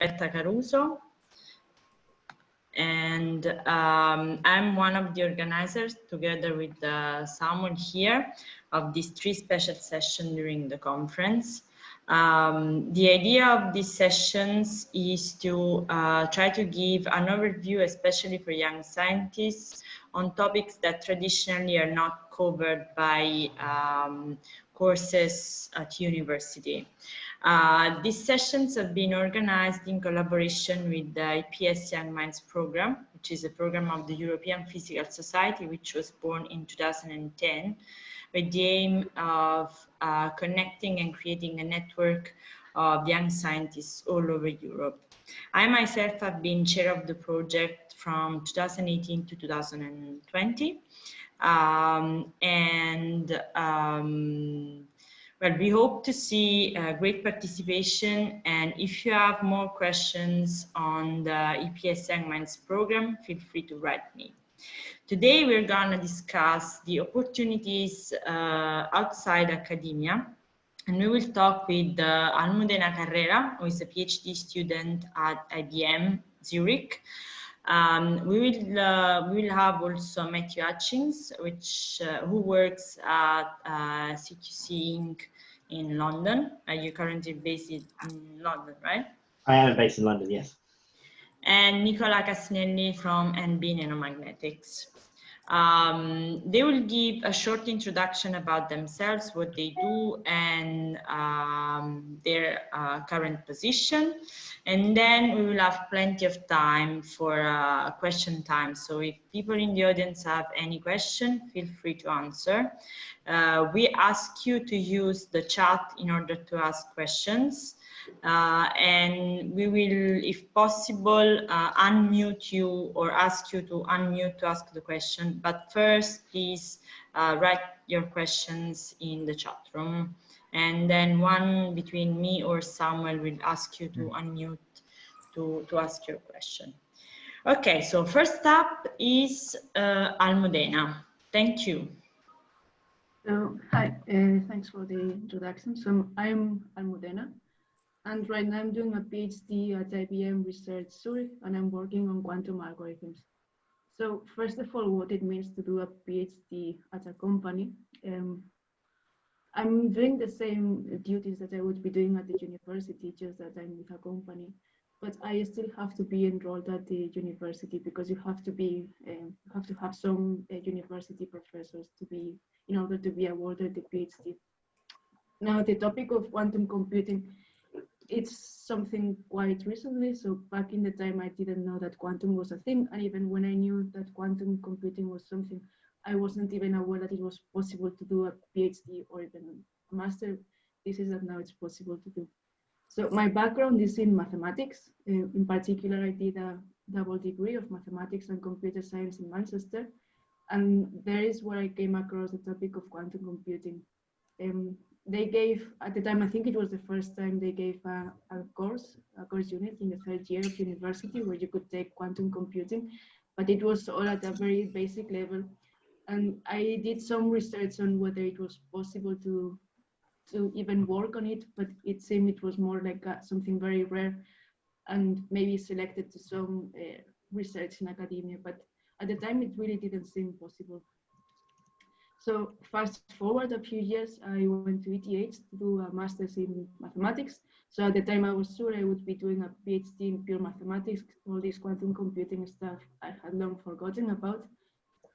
Caruso, and I'm one of the organizers, together with Samuel here, of these 3 special sessions during the conference. The idea of these sessions is to try to give an overview, especially for young scientists, on topics that traditionally are not covered by courses at university. These sessions have been organized in collaboration with the EPS Young Minds program, which is a program of the European Physical Society, which was born in 2010, with the aim of connecting and creating a network of young scientists all over Europe. I myself have been chair of the project from 2018 to 2020. Well, we hope to see great participation, and if you have more questions on the EPS Young Minds program, feel free to write me. Today, we're going to discuss the opportunities outside academia, and we will talk with Almudena Carrera, who is a PhD student at IBM Zurich. We will have also Matthew Hutchings, who works at CQC Inc. in London. Are you currently based in London, right? I am based in London, yes. And Nicola Cassinelli from NB Nanomagnetics. They will give a short introduction about themselves, what they do, and their current position. And then we will have plenty of time for question time. So if people in the audience have any question, feel free to answer. We ask you to use the chat in order to ask questions. And we will, if possible, unmute you or ask you to unmute to ask the question. But first, please write your questions in the chat room. And then one between me or Samuel will ask you to unmute to ask your question. Okay, so first up is Almudena. Thank you. Hi, thanks for the introduction. So I'm Almudena. And right now I'm doing a PhD at IBM Research Zurich, and I'm working on quantum algorithms. So first of all, what it means to do a PhD at a company. I'm doing the same duties that I would be doing at the university, just that I'm with a company. But I still have to be enrolled at the university because you have to have some university professors in order to be awarded the PhD. Now, the topic of quantum computing, it's something quite recently. So back in the time, I didn't know that quantum was a thing. And even when I knew that quantum computing was something, I wasn't even aware that it was possible to do a PhD or even a master thesis that now it's possible to do. So my background is in mathematics. In particular, I did a double degree of mathematics and computer science in Manchester. And there is where I came across the topic of quantum computing. They gave, at the time, I think it was the first time they gave a course unit in the 3rd year of university where you could take quantum computing, but it was all at a very basic level. And I did some research on whether it was possible to even work on it, but it seemed it was more like something very rare and maybe selected to some research in academia, but at the time it really didn't seem possible. So fast forward a few years, I went to ETH to do a master's in mathematics. So at the time I was sure I would be doing a PhD in pure mathematics. All this quantum computing stuff I had long forgotten about.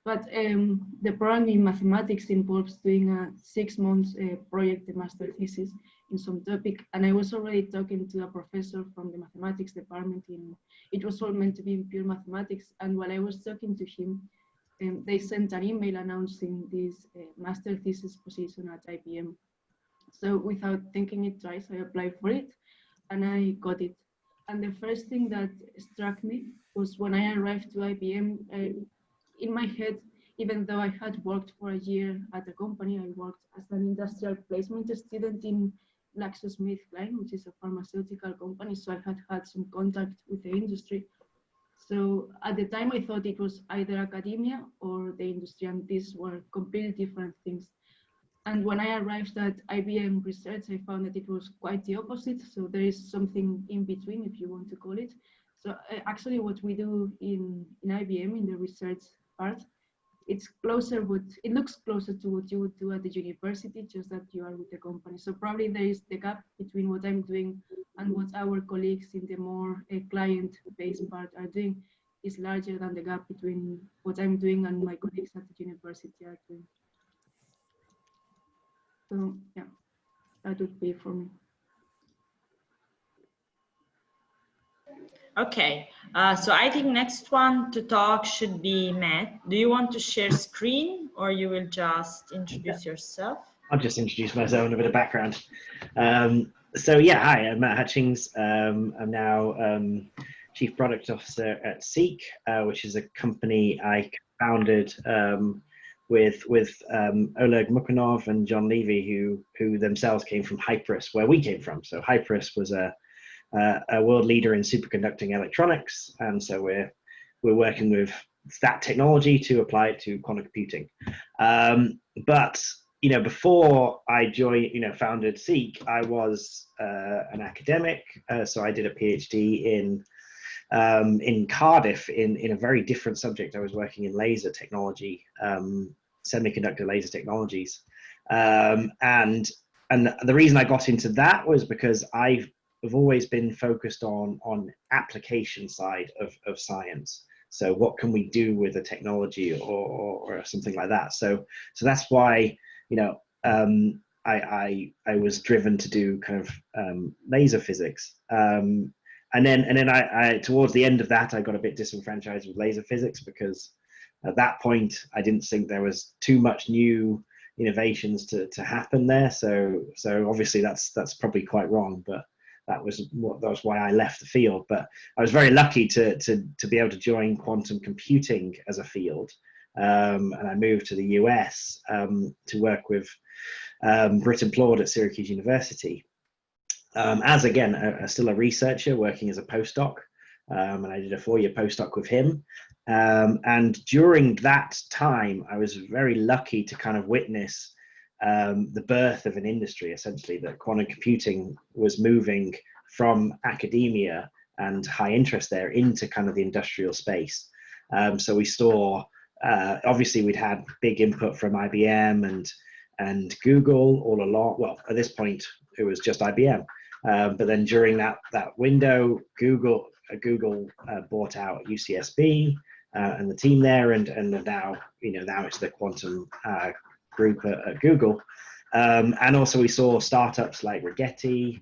But the program in mathematics involves doing a 6 months project, the master thesis in some topic. And I was already talking to a professor from the mathematics department. It was all meant to be in pure mathematics. And while I was talking to him, they sent an email announcing this master thesis position at IBM. So without thinking it twice, I applied for it and I got it. And the first thing that struck me was when I arrived to IBM, in my head, even though I had worked for a year at a company, I worked as an industrial placement student in GlaxoSmithKline, which is a pharmaceutical company. So I had had some contact with the industry. So at the time, I thought it was either academia or the industry, and these were completely different things. And when I arrived at IBM Research, I found that it was quite the opposite. So there is something in between, if you want to call it. So actually what we do in IBM, in the research part, it's closer, it looks closer to what you would do at the university, just that you are with the company. So probably there is the gap between what I'm doing and what our colleagues in the more client-based part are doing is larger than the gap between what I'm doing and my colleagues at the university are doing. So yeah, that would be for me. Okay, so I think next one to talk should be Matt. Do you want to share screen or you will just introduce yourself? I'll just introduce myself and a bit of background. So yeah, hi, I'm Matt Hutchings. I'm now Chief Product Officer at Seek, which is a company I founded with Oleg Mukhanov and John Levy, who themselves came from Hyperis, where we came from. So Hyperis was a world leader in superconducting electronics, and so we're working with that technology to apply it to quantum computing. But you know, before I joined, founded Seek, I was an academic, so I did a PhD in Cardiff in a very different subject. I was working in laser technology, semiconductor laser technologies, and the reason I got into that was because I've always been focused on application side of science. So what can we do with a technology or something like that? So that's why I was driven to do kind of laser physics. And then I towards the end of that, I got a bit disenfranchised with laser physics because at that point I didn't think there was too much new innovations to happen there. So obviously that's probably quite wrong, but that was why I left the field. But I was very lucky to be able to join quantum computing as a field, and I moved to the US to work with Britton Plord at Syracuse University. As again, still a researcher working as a postdoc, and I did a 4-year postdoc with him. And during that time, I was very lucky to kind of witness the birth of an industry, essentially, that quantum computing was moving from academia and high interest there into kind of the industrial space. So we saw, obviously, we'd had big input from IBM and Google all along. Well, at this point, it was just IBM. But then during that window, Google bought out UCSB and the team there, and now it's the quantum group at Google. And also we saw startups like Rigetti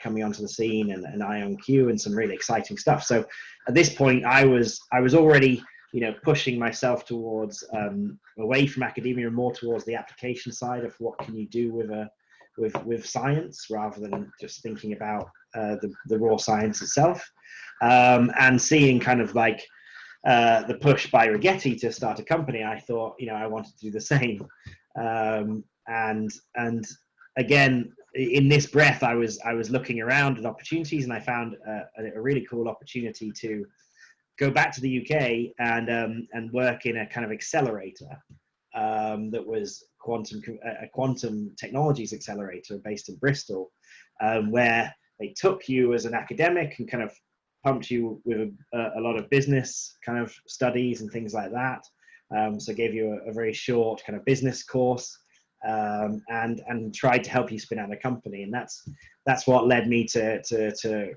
coming onto the scene, and IonQ, and some really exciting stuff. So at this point, I was already pushing myself towards away from academia and more towards the application side of what can you do with science, rather than just thinking about the raw science itself, and seeing kind of like the push by Rigetti to start a company. I thought I wanted to do the same, and again, in this breath, I was looking around at opportunities, and I found a really cool opportunity to go back to the UK and work in a kind of accelerator that was a quantum technologies accelerator based in Bristol, where they took you as an academic and kind of pumped you with a lot of business kind of studies and things like that. So gave you a very short kind of business course, and tried to help you spin out a company. And that's what led me to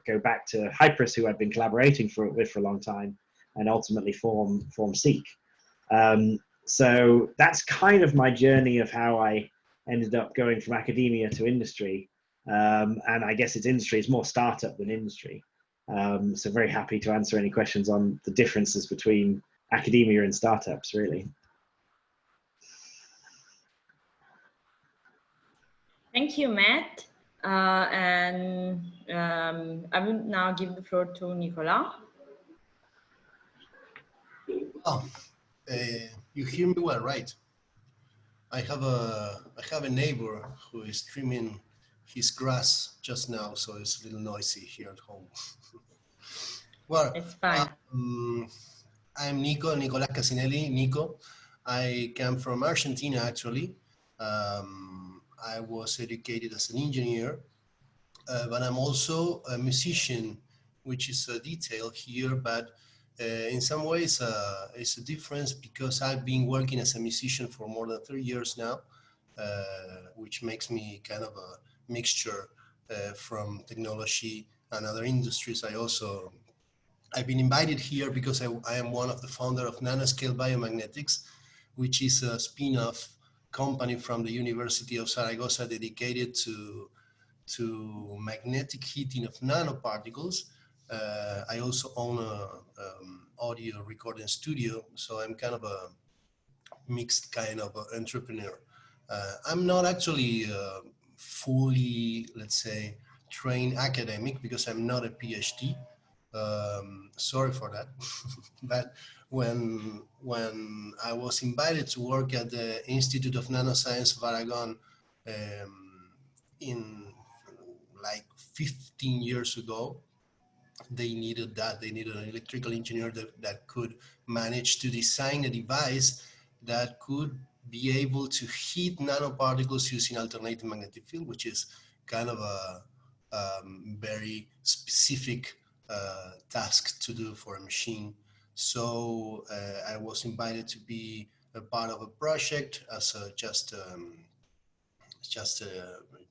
go back to Hyperis, who I'd been collaborating with for a long time, and ultimately form Seek. So that's kind of my journey of how I ended up going from academia to industry. And I guess it's industry, it's more startup than industry. So very happy to answer any questions on the differences between academia and startups, really. Thank you, Matt. And I will now give the floor to Nicolas. Oh, you hear me well, right? I have a neighbor who is trimming his grass just now, so it's a little noisy here at home. Well, it's fine. I'm Nicolas Casinelli. Nico. I come from Argentina, actually. I was educated as an engineer, but I'm also a musician, which is a detail here, but in some ways it's a difference because I've been working as a musician for more than 3 years now, which makes me kind of a mixture from technology and other industries. I've been invited here because I am one of the founder of Nanoscale Biomagnetics, which is a spin-off company from the University of Zaragoza dedicated to magnetic heating of nanoparticles. I also own a audio recording studio, so I'm kind of a mixed kind of entrepreneur. I'm not actually fully, let's say, trained academic because I'm not a PhD. Sorry for that. But when I was invited to work at the Institute of Nanoscience of Aragon in like 15 years ago, they needed that. They needed an electrical engineer that could manage to design a device that could be able to heat nanoparticles using alternating magnetic field, which is kind of a very specific task to do for a machine. So I was invited to be a part of a project as just a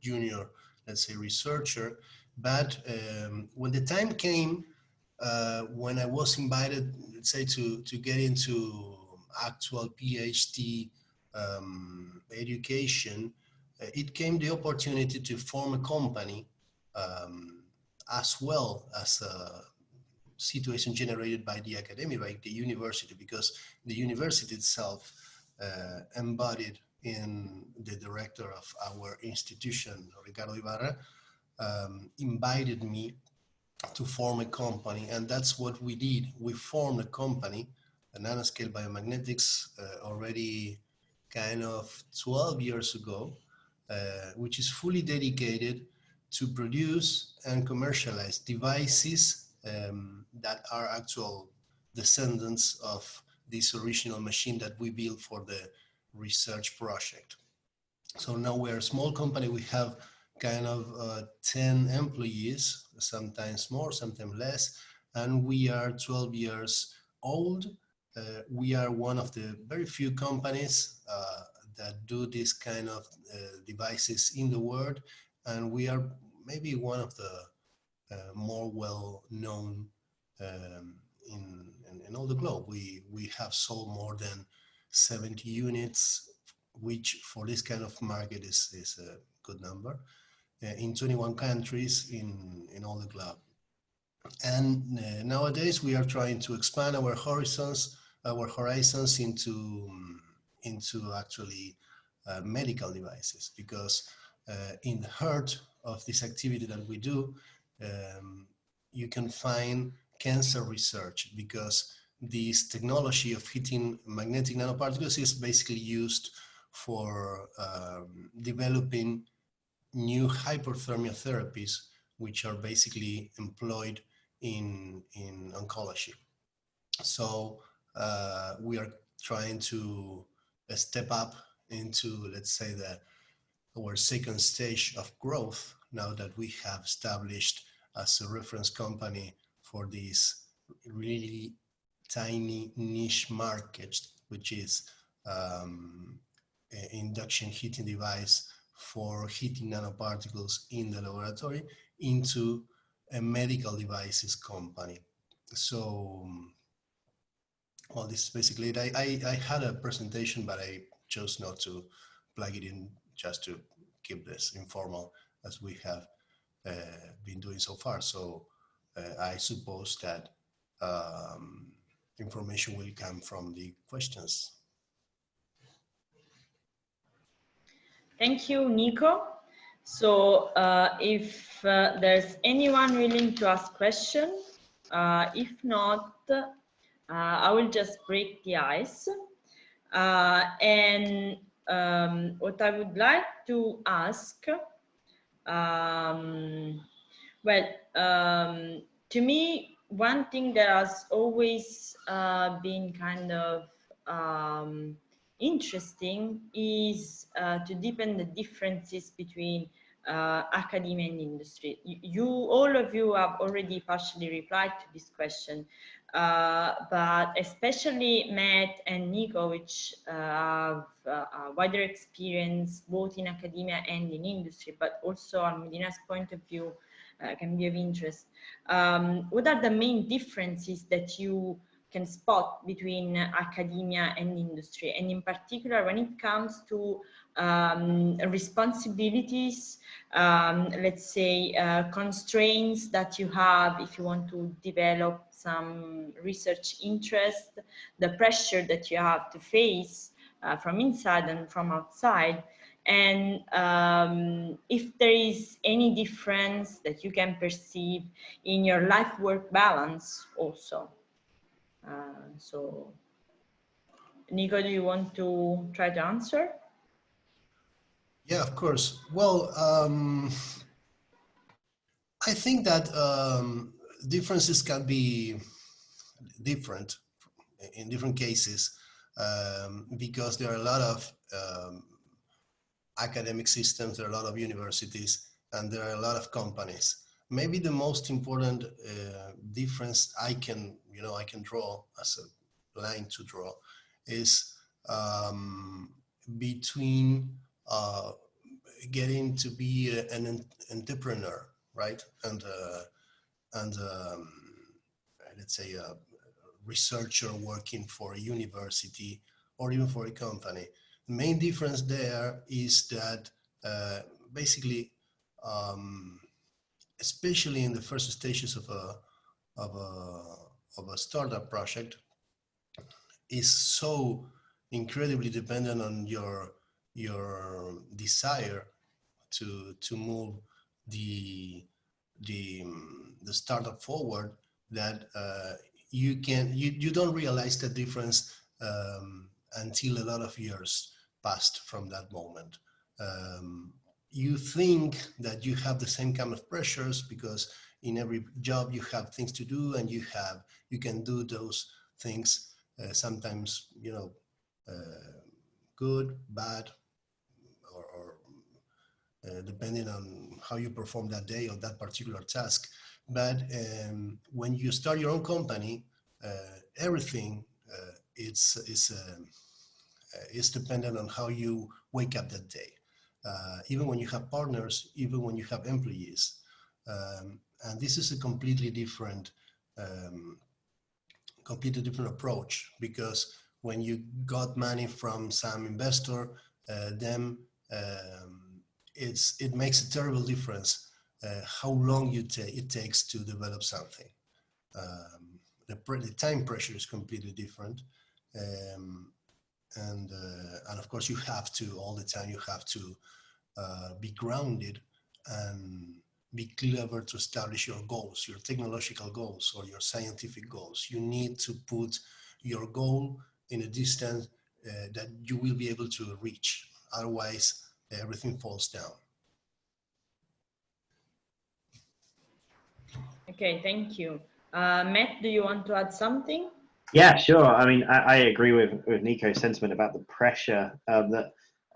junior, let's say, researcher. But when the time came, when I was invited, let's say, to get into actual PhD education, it came the opportunity to form a company as well as a situation generated by the academy, by the university, because the university itself embodied in the director of our institution, Ricardo Ibarra, invited me to form a company, and that's what we did. We formed a company, Nanoscale Biomagnetics, already kind of 12 years ago, which is fully dedicated to produce and commercialize devices that are actual descendants of this original machine that we built for the research project. So now we're a small company. We have kind of 10 employees, sometimes more, sometimes less, and we are 12 years old. We are one of the very few companies that do this kind of devices in the world, and we are maybe one of the more well-known in all the globe. We have sold more than 70 units, which for this kind of market is a good number, in 21 countries in all the globe. And nowadays we are trying to expand our horizons into actually medical devices, because in the heart of this activity that we do, you can find cancer research, because this technology of heating magnetic nanoparticles is basically used for developing new hyperthermia therapies, which are basically employed in oncology. So we are trying to step up into, let's say, our second stage of growth, now that we have established as a reference company for this really tiny niche market, which is induction heating device for heating nanoparticles in the laboratory, into a medical devices company. So, well, this is basically it. I had a presentation, but I chose not to plug it in, just to keep this informal, as we have been doing so far. So I suppose that information will come from the questions. Thank you, Nico. So if there's anyone willing to ask questions, if not, I will just break the ice. And what I would like to ask, to me, one thing that has always been kind of interesting is to deepen the differences between academia and industry. All of you have already partially replied to this question, but especially Matt and Nico, which have a wider experience both in academia and in industry, but also Almudina's point of view can be of interest. What are the main differences that you can spot between academia and industry, and in particular when it comes to responsibilities, let's say constraints that you have if you want to develop some research interest, the pressure that you have to face from inside and from outside, and if there is any difference that you can perceive in your life-work balance also. So, Nico, do you want to try to answer? Yeah, of course. Well, I think that differences can be different in different cases because there are a lot of academic systems, there are a lot of universities, and there are a lot of companies. Maybe the most important difference I can draw as a line to draw is between getting to be an entrepreneur, right? And let's say a researcher working for a university or even for a company. The main difference there is that basically, especially in the first stages of a startup project, is so incredibly dependent on your desire to move the startup forward that you don't realize the difference until a lot of years passed from that moment. You think that you have the same kind of pressures because in every job you have things to do and you can do those things sometimes, good, bad, or depending on how you perform that day or that particular task. But when you start your own company, everything is dependent on how you wake up that day. Even when you have partners, even when you have employees. And this is a completely different approach, because when you got money from some investor, then it makes a terrible difference how long it takes to develop something. The time pressure is completely different. And of course you have to, all the time, you have to be grounded and be clever to establish your goals, your technological goals or your scientific goals. You need to put your goal in a distance that you will be able to reach. Otherwise, everything falls down. Okay, thank you. Matt, do you want to add something? Yeah, sure. I mean, I agree with Nico's sentiment about the pressure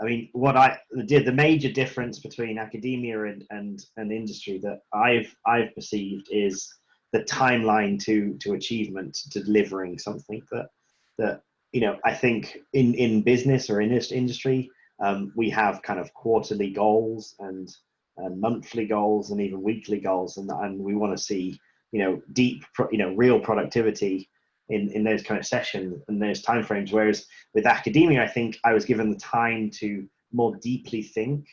the major difference between academia and industry that I've perceived is the timeline to achievement, to delivering something that I think in business or in this industry, we have kind of quarterly goals and monthly goals and even weekly goals, and we want to see real productivity in those kind of sessions and those timeframes. Whereas with academia, I think I was given the time to more deeply think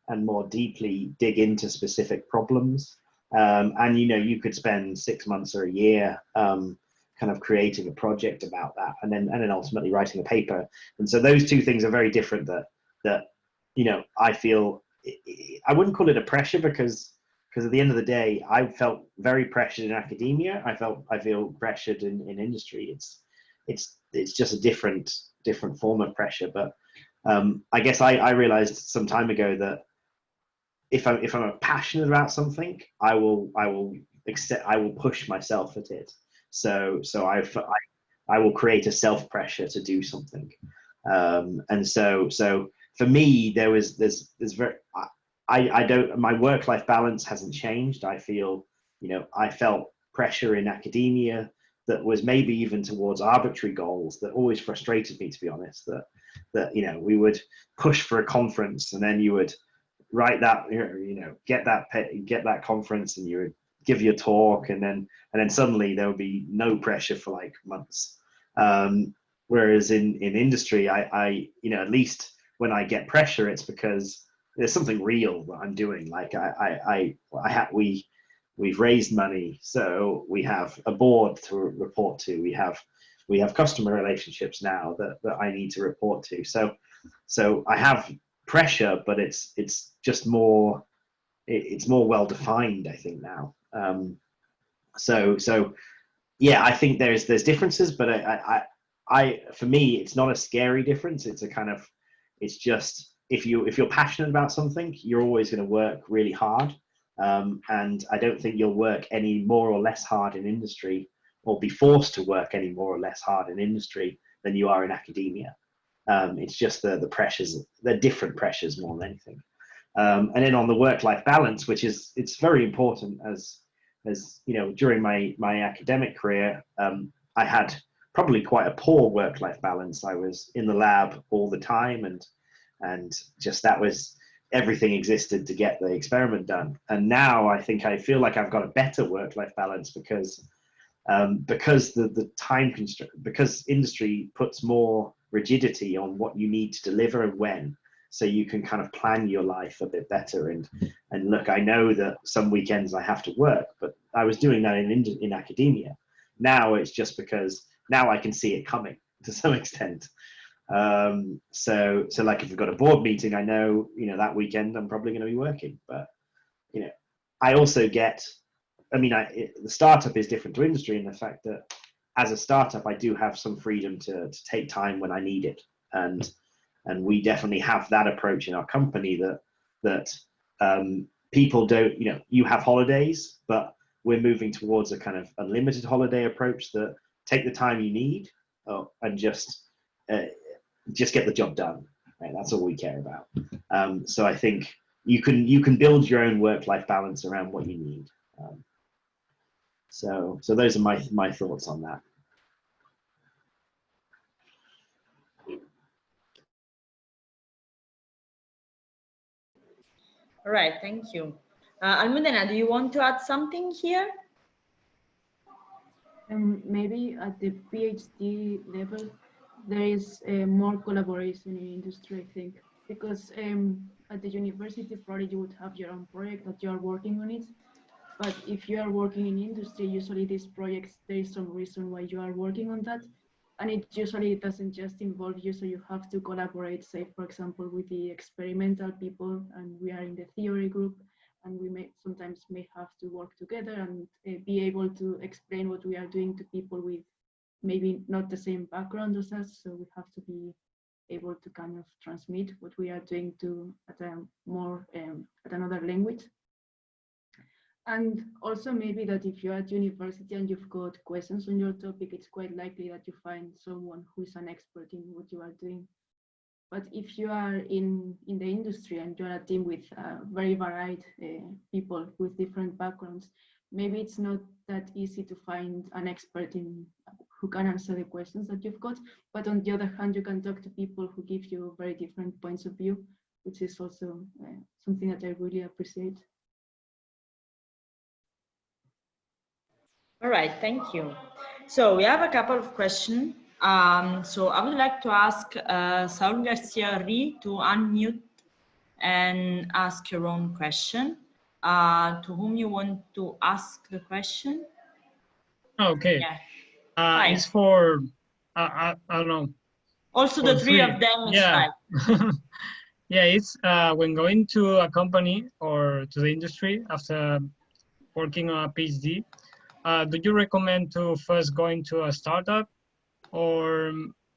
and more deeply dig into specific problems. And you could spend 6 months or a year kind of creating a project about that, and then ultimately writing a paper. And so those two things are very different. That I feel, I wouldn't call it a pressure, because at the end of the day, I felt very pressured in academia. I feel pressured in industry. It's just a different form of pressure. But I guess I realized some time ago that if I'm passionate about something, I will push myself at it. So I will create a self pressure to do something. And so for me, there's very, I don't, my work-life balance hasn't changed. I feel, I felt pressure in academia that was maybe even towards arbitrary goals that always frustrated me, to be honest, that we would push for a conference and then you would write that, get that conference and you would give your talk and then suddenly there would be no pressure for like months. Whereas in industry, I at least when I get pressure, it's because there's something real that I'm doing. Like we've raised money, so we have a board to report to. We have customer relationships now that I need to report to. So I have pressure, but it's just more, it's more well defined, I think now. So yeah, I think there's differences, but I for me, it's not a scary difference. It's a kind of, it's just, if you're passionate about something, you're always going to work really hard. And I don't think you'll work any more or less hard in industry, or be forced to work any more or less hard in industry than you are in academia. It's just the pressures, the different pressures more than anything. And then on the work-life balance, which is, it's very important, as during my academic career, I had probably quite a poor work-life balance. I was in the lab all the time, and just that was, everything existed to get the experiment done. And now I think I feel like I've got a better work-life balance because the time constraint, because industry puts more rigidity on what you need to deliver and when, so you can kind of plan your life a bit better. And look, I know that some weekends I have to work, but I was doing that in academia. Now it's just because now I can see it coming to some extent. So like if we've got a board meeting, I know, that weekend I'm probably going to be working, but, I also get, the startup is different to industry in the fact that as a startup, I do have some freedom to take time when I need it. And we definitely have that approach in our company that people don't, you have holidays, but we're moving towards a kind of unlimited holiday approach that take the time you need and just get the job done. Right? That's all we care about. So I think you can build your own work-life balance around what you need. So those are my thoughts on that. All right, thank you. Almudena, do you want to add something here? Maybe at the PhD level, there is more collaboration in industry, I think, because at the university, probably you would have your own project that you are working on it. But if you are working in industry, usually these projects, there is some reason why you are working on that. And it usually doesn't just involve you, so you have to collaborate, say, for example, with the experimental people, and we are in the theory group, and we sometimes may have to work together and be able to explain what we are doing to people with maybe not the same background as us. So we have to be able to kind of transmit what we are doing to at another language. And also maybe that if you're at university and you've got questions on your topic, it's quite likely that you find someone who is an expert in what you are doing. But if you are in the industry and you're a team with very varied people with different backgrounds, maybe it's not that easy to find an expert who can answer the questions that you've got. But on the other hand, you can talk to people who give you very different points of view, which is also something that I really appreciate. All right, thank you. So we have a couple of questions. So I would like to ask Saul Garcia-Ri to unmute and ask your own question. To whom you want to ask the question? Okay. Yeah. It's for, I don't know. Also the three of them is fine. Yeah, it's when going to a company or to the industry after working on a PhD, do you recommend to first go into a startup, or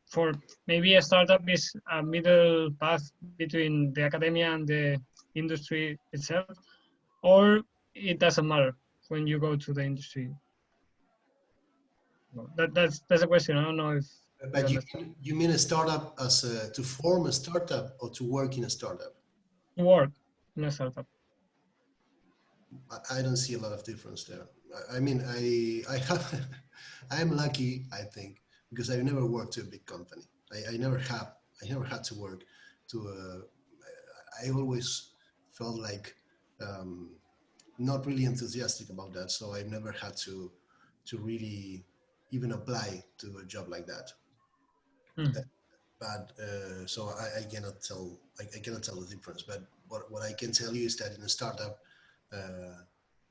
for maybe a startup is a middle path between the academia and the industry itself, or it doesn't matter when you go to the industry? That's a question. I don't know if But you mean a startup as to form a startup or to work in a startup? Work in a startup. I don't see a lot of difference there. I mean, I have, I'm lucky, I think, because I've never worked to a big company. I never had to work to I always felt like not really enthusiastic about that. So I've never had to really even apply to a job like that. But so I cannot tell, I cannot tell the difference. But what I can tell you is that in a startup,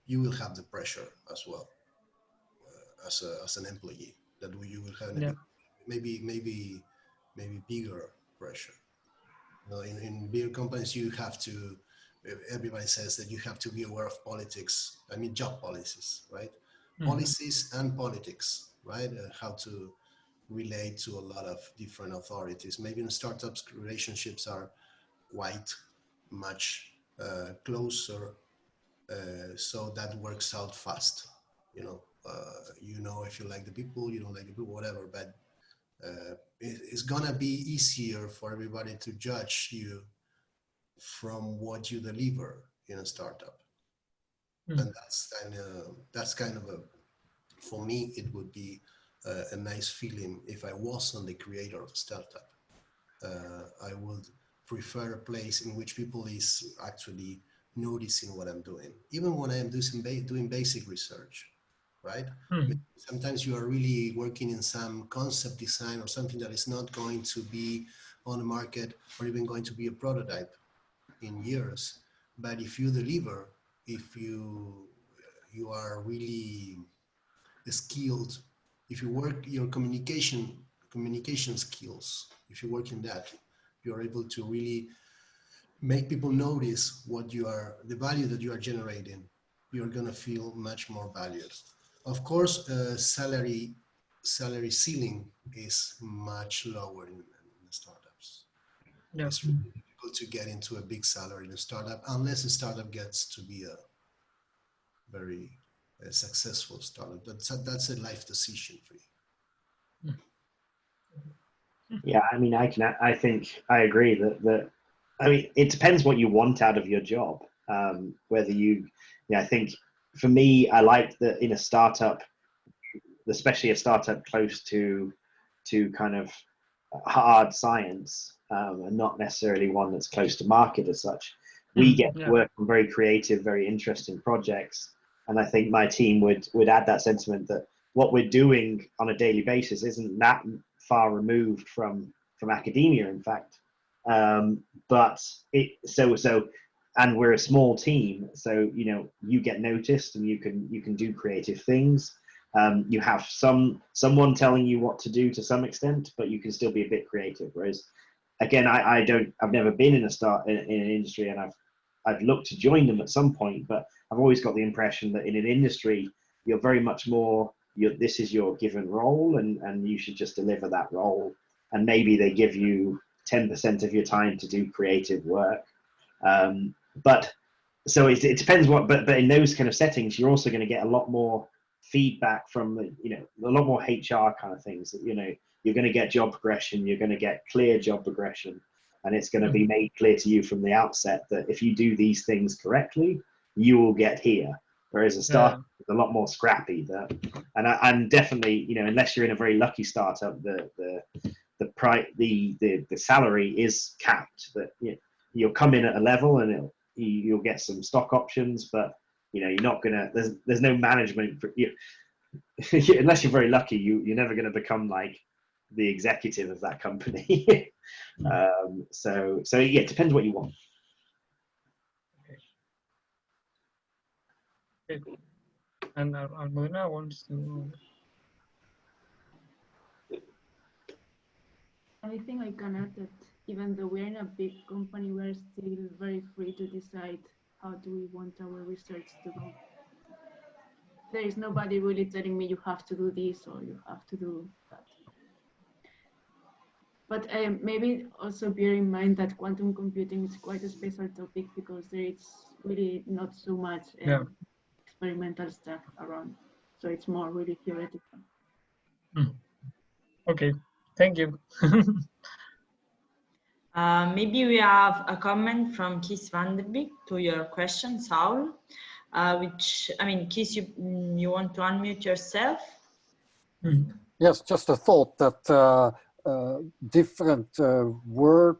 you will have the pressure as well as an employee, that you will have maybe bigger pressure. You know, in bigger companies, you have to. Everybody says that you have to be aware of politics. I mean, job policies, right? Policies and politics, right? How to relate to a lot of different authorities. Maybe in startups, relationships are quite much closer, so that works out fast. You know, if you like the people, you don't like the people, whatever. But it's gonna be easier for everybody to judge you from what you deliver in a startup, and that's kind of a, for me, it would be a nice feeling if I wasn't the creator of a startup. I would prefer a place in which people is actually noticing what I'm doing, even when I am doing basic research, right? Sometimes you are really working in some concept design or something that is not going to be on the market or even going to be a prototype in years. But if you deliver, if you are really skilled, if you work your communication skills, if you work in that, you're able to really make people notice what you are, the value that you are generating. You're gonna feel much more valued. Of course, salary ceiling is much lower in startups. It's really difficult to get into a big salary in a startup unless a startup gets to be a very successful startup. That's a life decision for you. Yeah, I mean, I think I agree that I mean, it depends what you want out of your job. Whether I think for me, I like that in a startup, especially a startup close to kind of hard science, and not necessarily one that's close to market as such. We get to work on very creative, very interesting projects, and I think my team would add that sentiment that what we're doing on a daily basis isn't that far removed from academia, in fact. But and we're a small team, so you get noticed and you can do creative things. You have someone telling you what to do to some extent, but you can still be a bit creative. Whereas, again, I've never been in an industry, and I've looked to join them at some point, but I've always got the impression that in an industry, you're very much more, this is your given role, and you should just deliver that role. And maybe they give you 10% of your time to do creative work. But so it depends but in those kind of settings, you're also going to get a lot more feedback from a lot more HR kind of things that, you're going to get job progression, you're going to get clear job progression, and it's going to be made clear to you from the outset that if you do these things correctly, you will get here. Whereas a startup is a lot more scrappy. I'm definitely, unless you're in a very lucky startup, the salary is capped. That you'll come in at a level and you'll get some stock options, but you're not gonna. There's no management for you unless you're very lucky. You're never going to become like the executive of that company. So yeah, it depends what you want. Okay. And Almudena wants to. I think I can add that even though we're in a big company, we're still very free to decide how do we want our research to go. There is nobody really telling me you have to do this or you have to do that. But maybe also bear in mind that quantum computing is quite a special topic because there is really not so much experimental stuff around. So it's more really theoretical. Okay. Thank you. Maybe we have a comment from Kees van der Beek to your question, Saul. Kees, you want to unmute yourself? Yes, just a thought that different work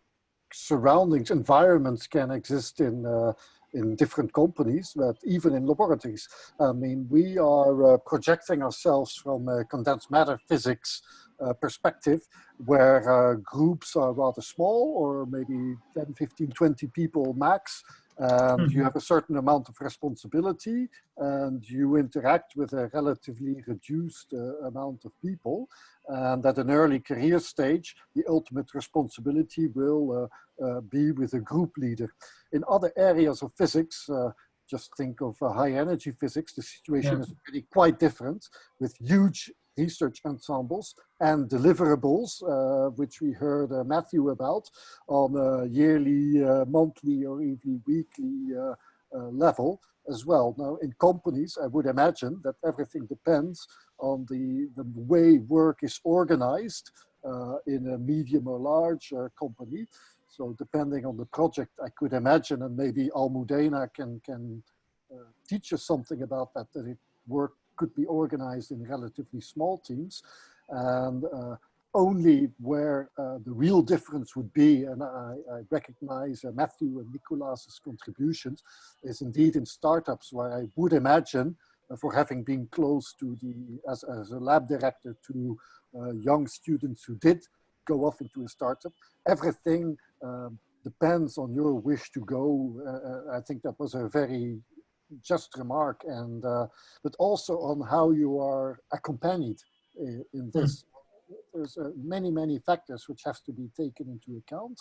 surroundings, environments can exist in different companies, but even in laboratories. I mean, we are projecting ourselves from a condensed matter physics perspective, where groups are rather small, or maybe 10, 15, 20 people max, and you have a certain amount of responsibility, and you interact with a relatively reduced amount of people. And at an early career stage, the ultimate responsibility will be with a group leader. In other areas of physics, just think of high energy physics, the situation is really quite different, with huge research ensembles and deliverables, which we heard Matthew about on a yearly, monthly, or even weekly level as well. Now, in companies, I would imagine that everything depends on the way work is organized in a medium or large company. So depending on the project, I could imagine, and maybe Almudena can teach us something about that, that work could be organized in relatively small teams, and only where the real difference would be, and I recognize Matthew and Nicolas's contributions, is indeed in startups, where I would imagine, for having been close to as a lab director to young students who did go off into a startup, everything depends on your wish to go. I think that was a very just remark, and but also on how you are accompanied in this. There's many factors which have to be taken into account,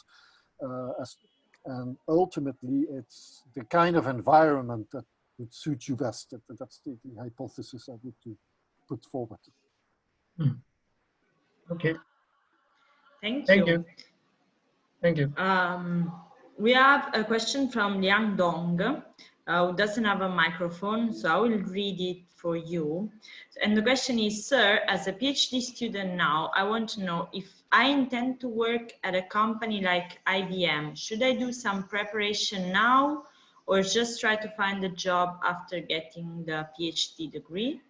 and ultimately it's the kind of environment that would suit you best. That's the hypothesis I would put forward. Okay. Thank Thank you. you. Thank you. We have a question from Liang Dong, who doesn't have a microphone, so I will read it for you. And the question is, sir, as a PhD student now, I want to know if I intend to work at a company like IBM, should I do some preparation now, or just try to find a job after getting the PhD degree?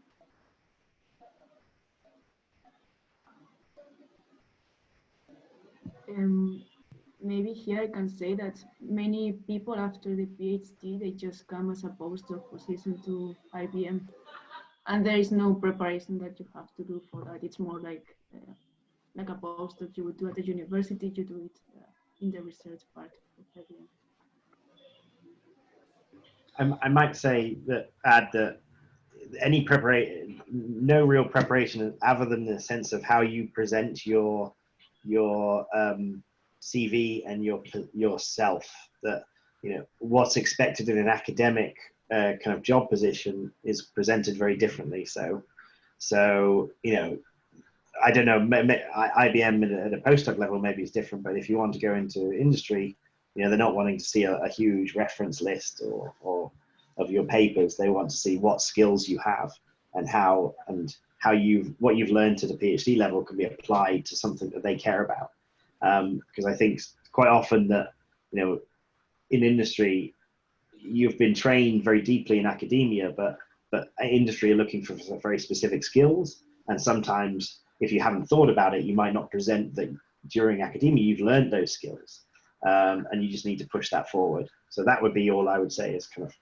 Maybe here I can say that many people after the PhD, they just come as a postdoc position to IBM. And there is no preparation that you have to do for that. It's more like a postdoc you would do at the university, you do it in the research part of IBM. I might say that, add that any preparation, no real preparation other than the sense of how you present your CV and yourself, that, you know, what's expected in an academic kind of job position is presented very differently. So you know, I don't know, IBM at a postdoc level maybe it's different, but if you want to go into industry, you know, they're not wanting to see a huge reference list or of your papers. They want to see what skills you have and how what you've learned at a PhD level can be applied to something that they care about. Because I think quite often that, you know, in industry, you've been trained very deeply in academia, but industry are looking for very specific skills. And sometimes if you haven't thought about it, you might not present that during academia, you've learned those skills, and you just need to push that forward. So that would be all I would say, is kind of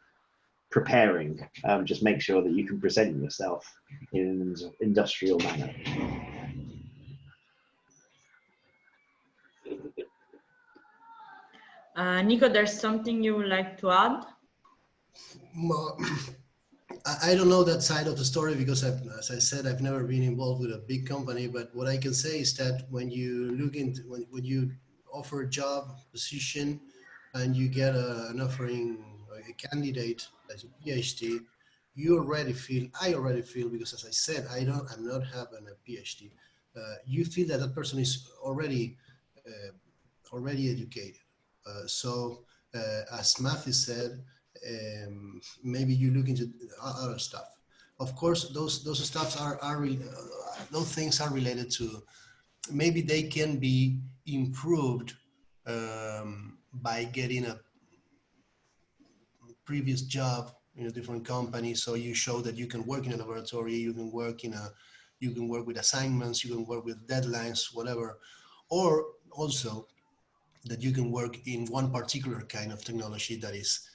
preparing. Just make sure that you can present yourself in an industrial manner. Nico, there's something you would like to add? I don't know that side of the story because, as I said, I've never been involved with a big company. But what I can say is that when you look into when you offer a job position and you get an offering, a candidate as a PhD, you already feel. I already feel, because as I said, I'm not having a PhD. You feel that person is already educated. So as Matthew said, maybe you look into other stuff. Of course, those stuffs those things are related to maybe they can be improved by getting a previous job in a different company. So you show that you can work in a laboratory, you can work with assignments, you can work with deadlines, whatever, or also that you can work in one particular kind of technology that is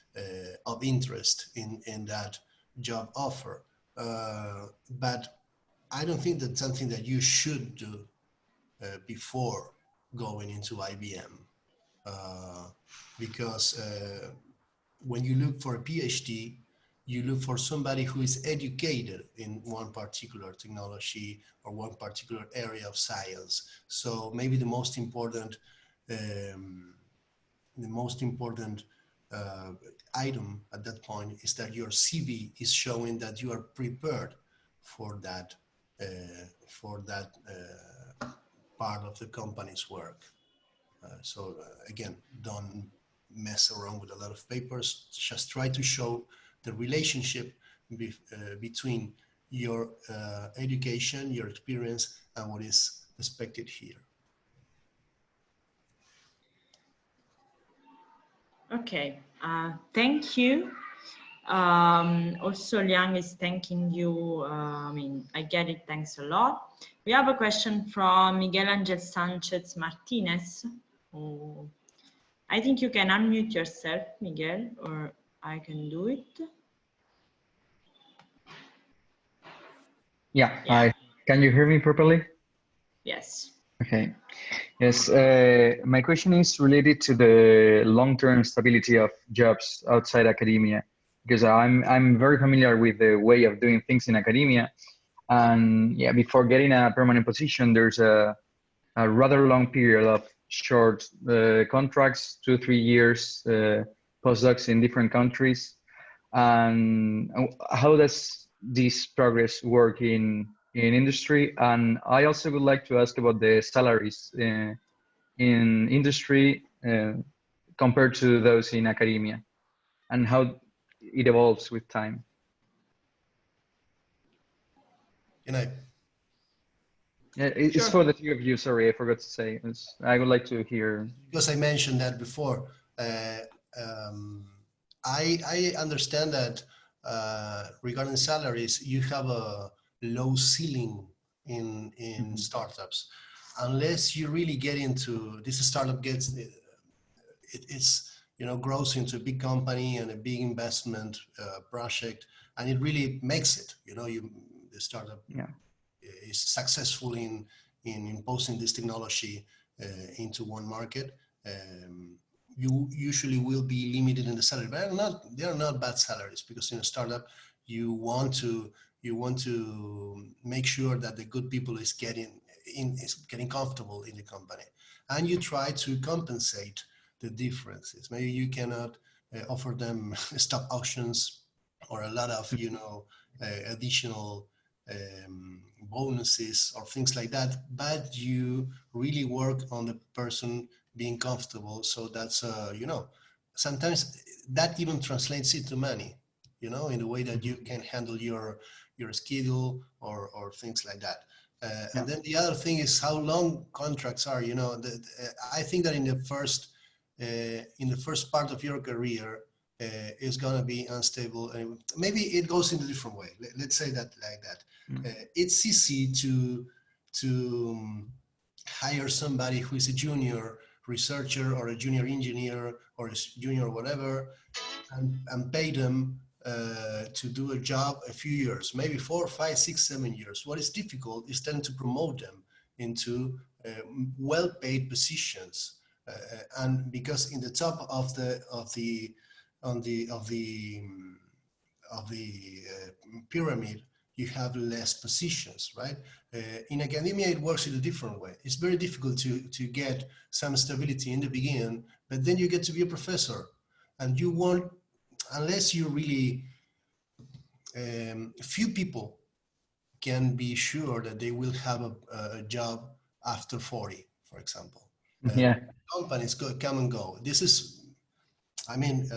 of interest in that job offer. But I don't think that's something that you should do before going into IBM, because when you look for a PhD, you look for somebody who is educated in one particular technology or one particular area of science. So maybe the most important item at that point is that your CV is showing that you are prepared for that part of the company's work. So again, don't mess around with a lot of papers. Just try to show the relationship between your education, your experience, and what is expected here. Okay, thank you. Also, Liang is thanking you. I mean, I get it. Thanks a lot. We have a question from Miguel Angel Sanchez Martinez. Oh, I think you can unmute yourself, Miguel, or I can do it. Yeah. Hi. Can you hear me properly? Yes. Okay. Yes. My question is related to the long-term stability of jobs outside academia, because I'm very familiar with the way of doing things in academia, and yeah, before getting a permanent position, there's a rather long period of short contracts, 2-3 years, postdocs in different countries. And how does this progress work in industry? And I also would like to ask about the salaries in industry compared to those in academia, and how it evolves with time. It's Sure. for the two of you. Sorry, I forgot to say. I would like to hear. Because I mentioned that before. I understand that regarding salaries, you have a low ceiling in startups, unless you really get into this. Startup gets it's grows into a big company and a big investment project, and it really makes it. The startup is successful in imposing this technology into one market. You usually will be limited in the salary, but they are not bad salaries, because in a startup you want to make sure that the good people is getting comfortable in the company, and you try to compensate the differences. Maybe you cannot offer them stock options or a lot of additional bonuses or things like that, but you really work on the person being comfortable. So that's sometimes that even translates into money, in the way that you can handle your schedule or things like that. And then the other thing is how long contracts are. I think that in the first part of your career is going to be unstable, and maybe it goes in a different way. Let's say that like that. It's easy to hire somebody who is a junior researcher or a junior engineer or a junior whatever, and pay them to do a job a few years, maybe 4, 5, 6, 7 years. What is difficult is then to promote them into well-paid positions, and because in the top of the pyramid, you have less positions, right? In academia, it works in a different way. It's very difficult to get some stability in the beginning, but then you get to be a professor, and you won't, unless you really, few people can be sure that they will have a job after 40, for example. Companies come and go. This is, I mean,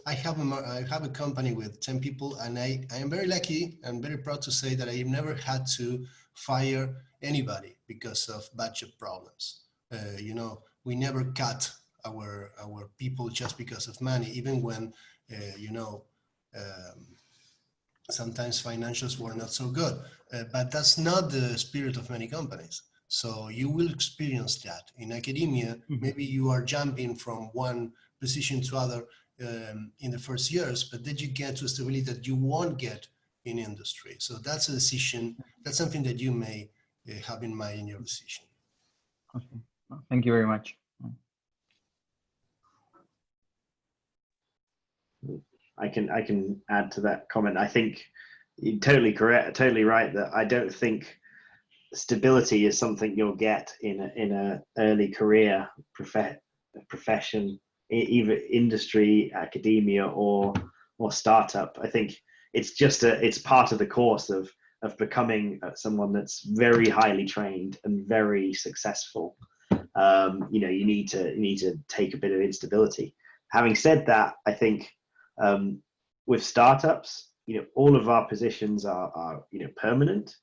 I have a company with 10 people, and I am very lucky and very proud to say that I have never had to fire anybody because of budget problems. You know, we never cut our people just because of money, even when you know, sometimes financials were not so good, but that's not the spirit of many companies. So you will experience that in academia. Maybe you are jumping from one position to other in the first years, but then you get to a stability that you won't get in industry. So that's a decision. That's something that you may have in mind in your decision. Okay. Well, thank you very much. I can add to that comment. I think you're totally correct, totally right that I don't think stability is something you'll get in a early career profession, either industry, academia, or startup. I think it's part of the course of becoming someone that's very highly trained and very successful. You know, you need to take a bit of instability. Having said that, I think with startups, you know, all of our positions are you know, permanent,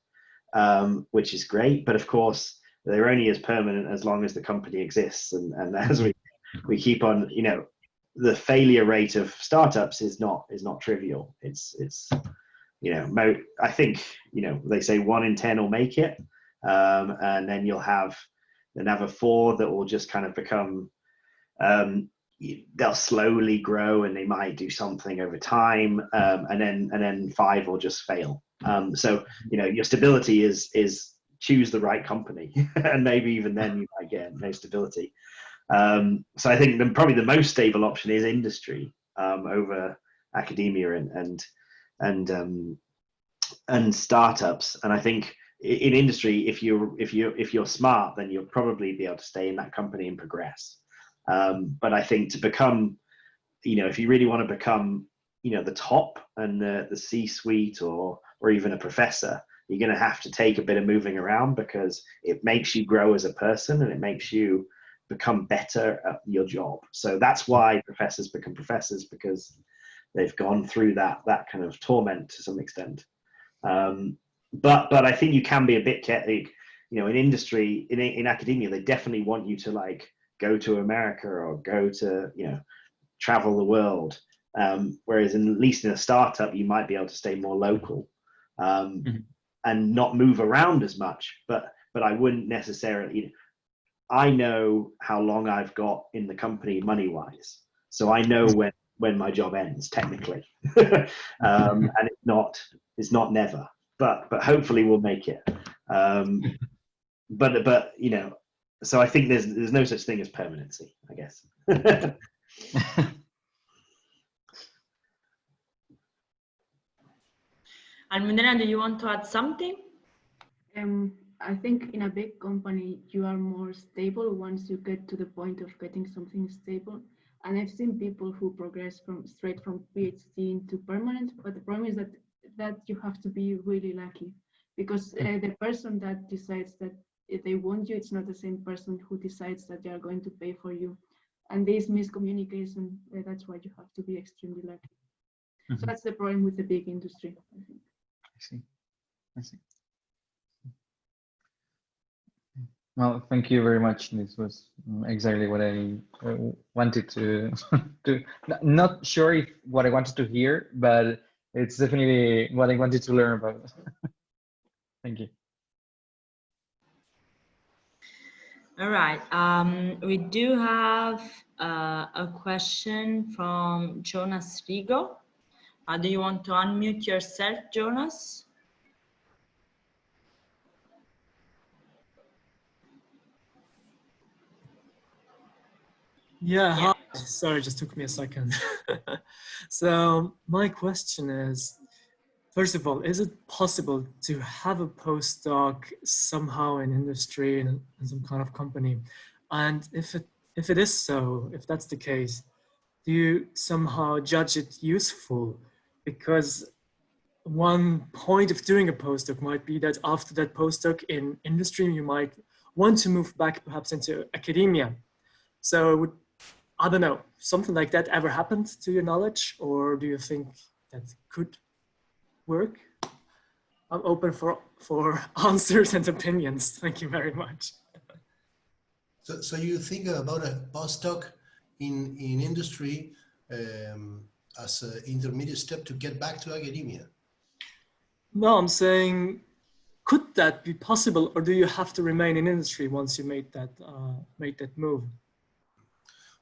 which is great. But of course, they're only as permanent as long as the company exists. And as we keep on, you know, the failure rate of startups is not trivial. It's you know, I think, you know, they say 1 in 10 will make it, and then you'll have another 4 that will just kind of become, they'll slowly grow and they might do something over time, and then 5 will just fail. So, you know, your stability is choose the right company, and maybe even then you might get no stability. So I think probably the most stable option is industry over academia and startups. And I think in industry, if you're smart, then you'll probably be able to stay in that company and progress. But I think to become, you know, if you really want to become, you know, the top and the C-suite or even a professor, you're going to have to take a bit of moving around, because it makes you grow as a person and it makes you become better at your job. So that's why professors become professors, because they've gone through that kind of torment to some extent. But I think you can be a bit, you know, in industry, in academia, they definitely want you to like go to America or go to, you know, travel the world. Whereas at least in a startup, you might be able to stay more local and not move around as much. But I wouldn't necessarily, you know, I know how long I've got in the company money-wise, so I know when my job ends technically, and it's not never. But hopefully we'll make it. But you know, so I think there's no such thing as permanency, I guess. Almudena, do you want to add something? I think in a big company, you are more stable once you get to the point of getting something stable. And I've seen people who progress straight from PhD into permanent, but the problem is that you have to be really lucky, because the person that decides that if they want you, it's not the same person who decides that they are going to pay for you. And this miscommunication, that's why you have to be extremely lucky. So that's the problem with the big industry, I think. I see. Well, thank you very much. This was exactly what I wanted to not sure if what I wanted to hear, but it's definitely what I wanted to learn about. Thank you. All right. We do have a question from Jonas Rigo. Do you want to unmute yourself, Jonas? Yeah, hi. Sorry, it just took me a second. So my question is, first of all, is it possible to have a postdoc somehow in industry in some kind of company? And if it is so, if that's the case, do you somehow judge it useful? Because one point of doing a postdoc might be that after that postdoc in industry, you might want to move back perhaps into academia. So I don't know, something like that ever happened to your knowledge, or do you think that could work? I'm open for answers and opinions. Thank you very much. So you think about a postdoc in industry as an intermediate step to get back to academia? No, I'm saying, could that be possible, or do you have to remain in industry once you made that move?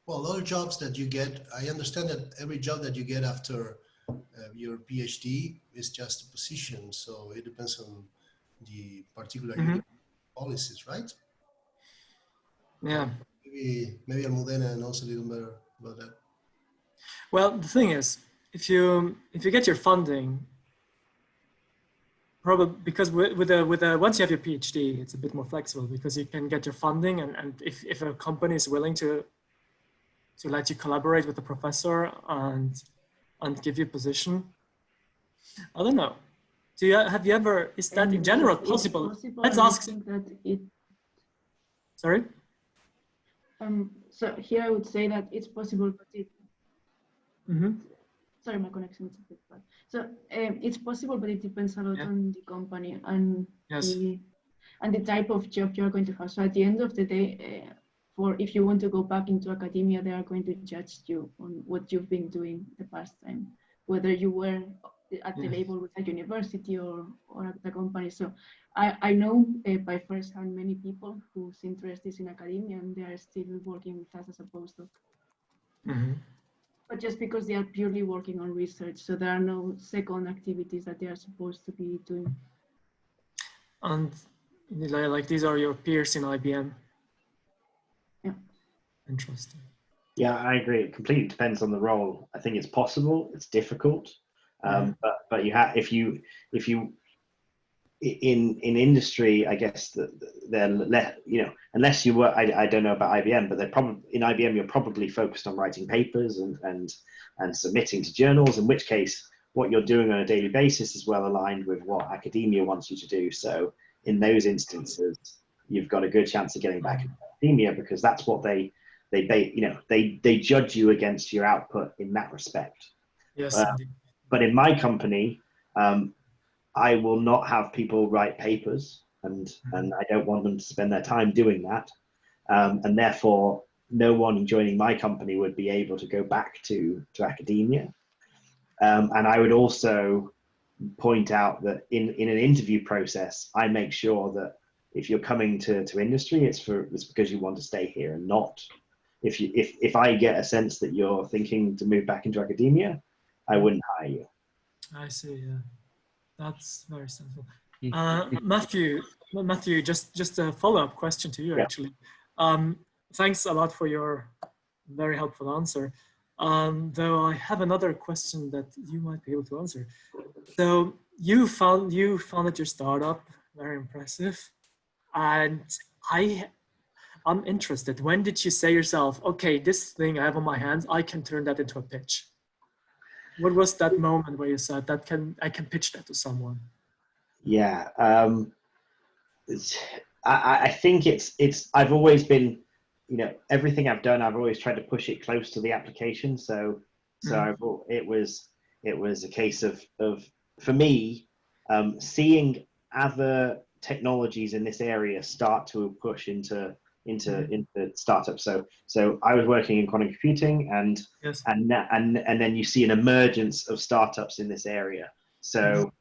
Well, all jobs that you get, I understand that every job that you get after your PhD is just a position, so it depends on the particular policies, right? Yeah. Maybe Almudena knows a little better about that. Well, the thing is, if you get your funding, probably because once you have your PhD, it's a bit more flexible because you can get your funding, and if a company is willing to let you collaborate with the professor and give you a position, I don't know. Have you ever? Is that in general possible? Let's ask. Sorry. So here I would say that it's possible, but it. Sorry, my connection is a bit bad. So it's possible, but it depends a lot on the company and the type of job you're going to have. So at the end of the day, if you want to go back into academia, they are going to judge you on what you've been doing the past time, whether you were at the label with a university or at the company. So I know by first-hand many people whose interest is in academia and they are still working with us as a postdoc. But just because they are purely working on research, so there are no second activities that they are supposed to be doing. And like these are your peers in IBM? Yeah. Interesting. Yeah, I agree. It completely depends on the role. I think it's possible. It's difficult, but you have if you in industry, I guess they're unless you work. I don't know about IBM, but they're probably in IBM. You're probably focused on writing papers and submitting to journals. In which case, what you're doing on a daily basis is well aligned with what academia wants you to do. So in those instances, you've got a good chance of getting back into academia because that's what they judge you against your output in that respect. Yes. But in my company, I will not have people write papers, and I don't want them to spend their time doing that. And therefore, no one joining my company would be able to go back to academia. And I would also point out that in an interview process, I make sure that if you're coming to industry, it's because you want to stay here, and not if I get a sense that you're thinking to move back into academia, I wouldn't hire you. I see. Yeah, that's very sensible. Matthew, just a follow-up question to you, actually. Thanks a lot for your very helpful answer. Though I have another question that you might be able to answer. So you founded your startup, very impressive, and I'm interested. When did you say yourself, okay, this thing I have on my hands, I can turn that into a pitch? What was that moment where you said I can pitch that to someone? Yeah, I think it's I've always been, everything I've done, I've always tried to push it close to the application. So it was a case of for me, seeing other technologies in this area start to push into startups. So I was working in quantum computing, and then you see an emergence of startups in this area. So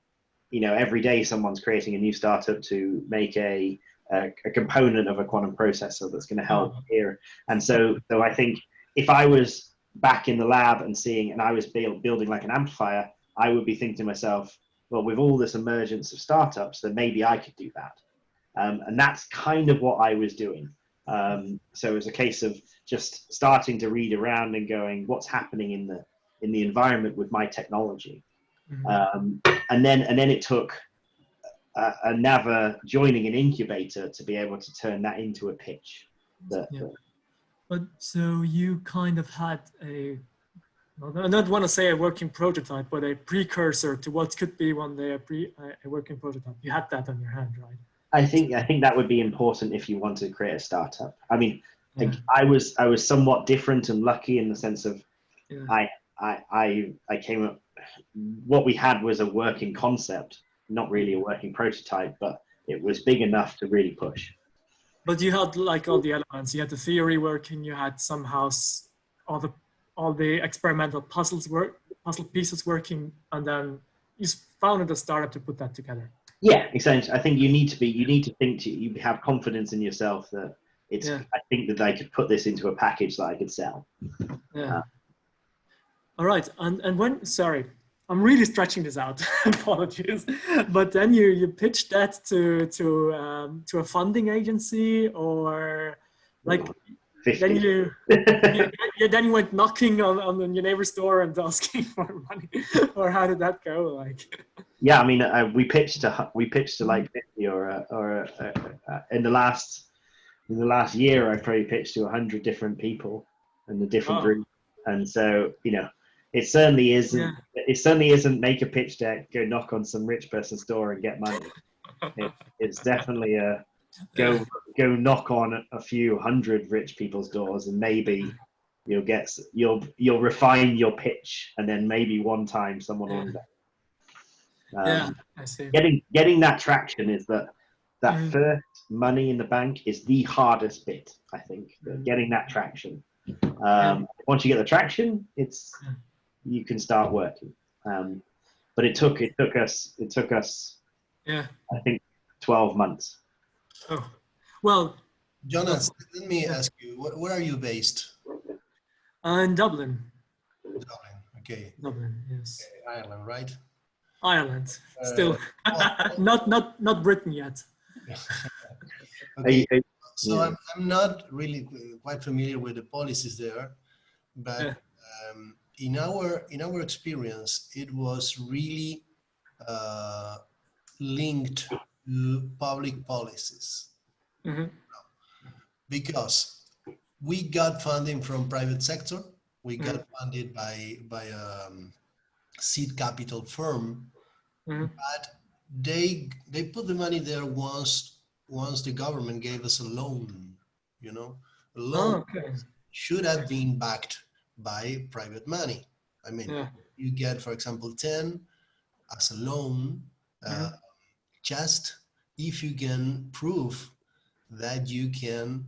every day someone's creating a new startup to make a component of a quantum processor that's going to help here. And so I think if I was back in the lab and I was building like an amplifier, I would be thinking to myself, well, with all this emergence of startups, then maybe I could do that. And that's kind of what I was doing. So it was a case of just starting to read around and going, what's happening in the environment with my technology. And then it took another joining an incubator to be able to turn that into a pitch. But so you kind of had I don't want to say a working prototype, but a precursor to what could be one day a working prototype. You had that on your hand, right? I think that would be important if you want to create a startup. I mean, I was somewhat different and lucky in the sense of I came up. What we had was a working concept, not really a working prototype, but it was big enough to really push. But you had like all the elements. You had the theory working. You had somehow all the experimental puzzle pieces working, and then you founded a startup to put that together. Yeah, exactly. I think you need to think you have confidence in yourself that it's. Yeah. I think that I could put this into a package that I could sell. Yeah. All right, and when, sorry, I'm really stretching this out. Apologies, but then you pitched that to a funding agency, or like 50. then then you went knocking on your neighbor's door and asking for money, or how did that go? Like, yeah, I mean, we pitched to like 50, or in the last year, I've probably pitched to 100 different people in the different groups, and so it certainly isn't. Yeah. It certainly isn't make a pitch deck, go knock on some rich person's door and get money. It's definitely a go knock on a few hundred rich people's doors, and maybe you'll refine your pitch, and then maybe one time someone will invest. Yeah, I see. Getting that traction is that first money in the bank is the hardest bit, I think. Getting that traction. Once you get the traction, you can start working. But it took us. Yeah. I think 12 months. Oh, well. Jonas, let me ask you, where are you based? In Dublin. Dublin, okay. Dublin, yes. Okay, Ireland, right? Ireland, still not Britain yet. Okay. So I'm not really quite familiar with the policies there, but in our experience, it was really linked to public policies. Mm-hmm. Because we got funding from private sector, we got funded by a seed capital firm, but they put the money there once the government gave us a loan. A loan should have been backed by private money. I mean, you get, for example, 10 as a loan, just if you can prove that you can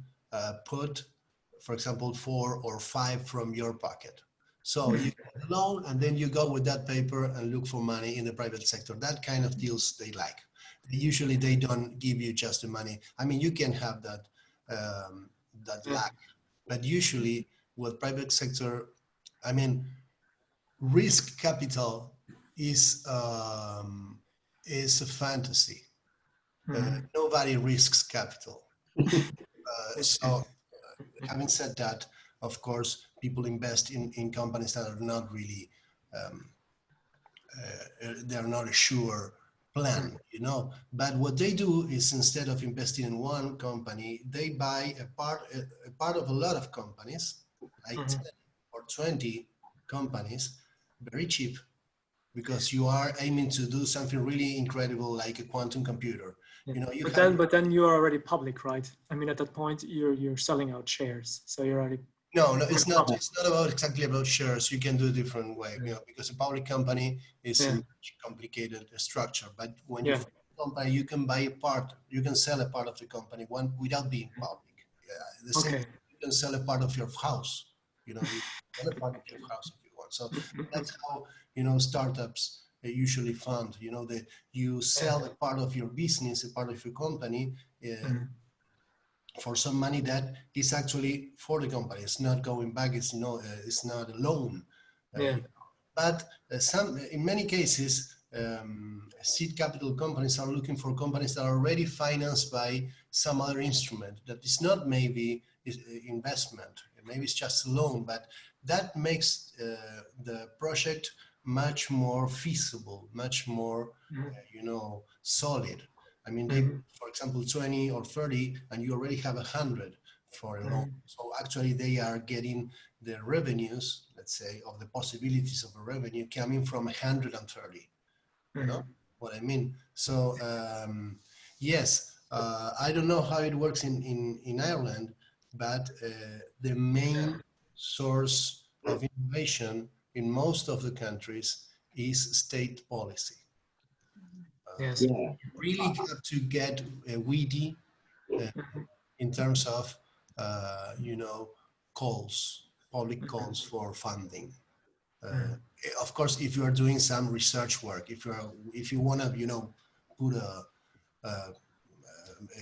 put, for example, 4 or 5 from your pocket. So you get a loan, and then you go with that paper and look for money in the private sector. That kind of deals they like. Usually they don't give you just the money. I mean, you can have that luck, but usually with private sector, I mean, risk capital is a fantasy. Nobody risks capital. So having said that, of course, people invest in companies that are not really, they're not a sure plan, but what they do is, instead of investing in one company, they buy a part of a lot of companies, like 10 or 20 companies, very cheap, because you are aiming to do something really incredible, like a quantum computer. But then you are already public, right? I mean, at that point, you're selling out shares, so you're already. No, it's not. It's not exactly about shares. You can do a different way, because a public company is a much complicated structure. But when you form a company, you can buy a part. You can sell a part of the company without being public. The same, you can sell a part of your house. You sell a part of your house if you want. So that's how startups usually fund. You sell a part of your business, a part of your company. For some money that is actually for the company. It's not going back. It's not a loan. But in many cases, seed capital companies are looking for companies that are already financed by some other instrument that is not maybe investment. Maybe it's just a loan, but that makes the project much more feasible, much more, solid. I mean, they, for example, 20 or 30, and you already have 100 for a loan. So actually they are getting the revenues, let's say, of the possibilities of a revenue coming from 130. You know what I mean? So yes, I don't know how it works in Ireland, but the main source of innovation in most of the countries is state policy. Yes. Yeah. You really have to get witty in terms of, you know, calls, public calls for funding. Of course, if you are doing some research work, if you want to, you know, put a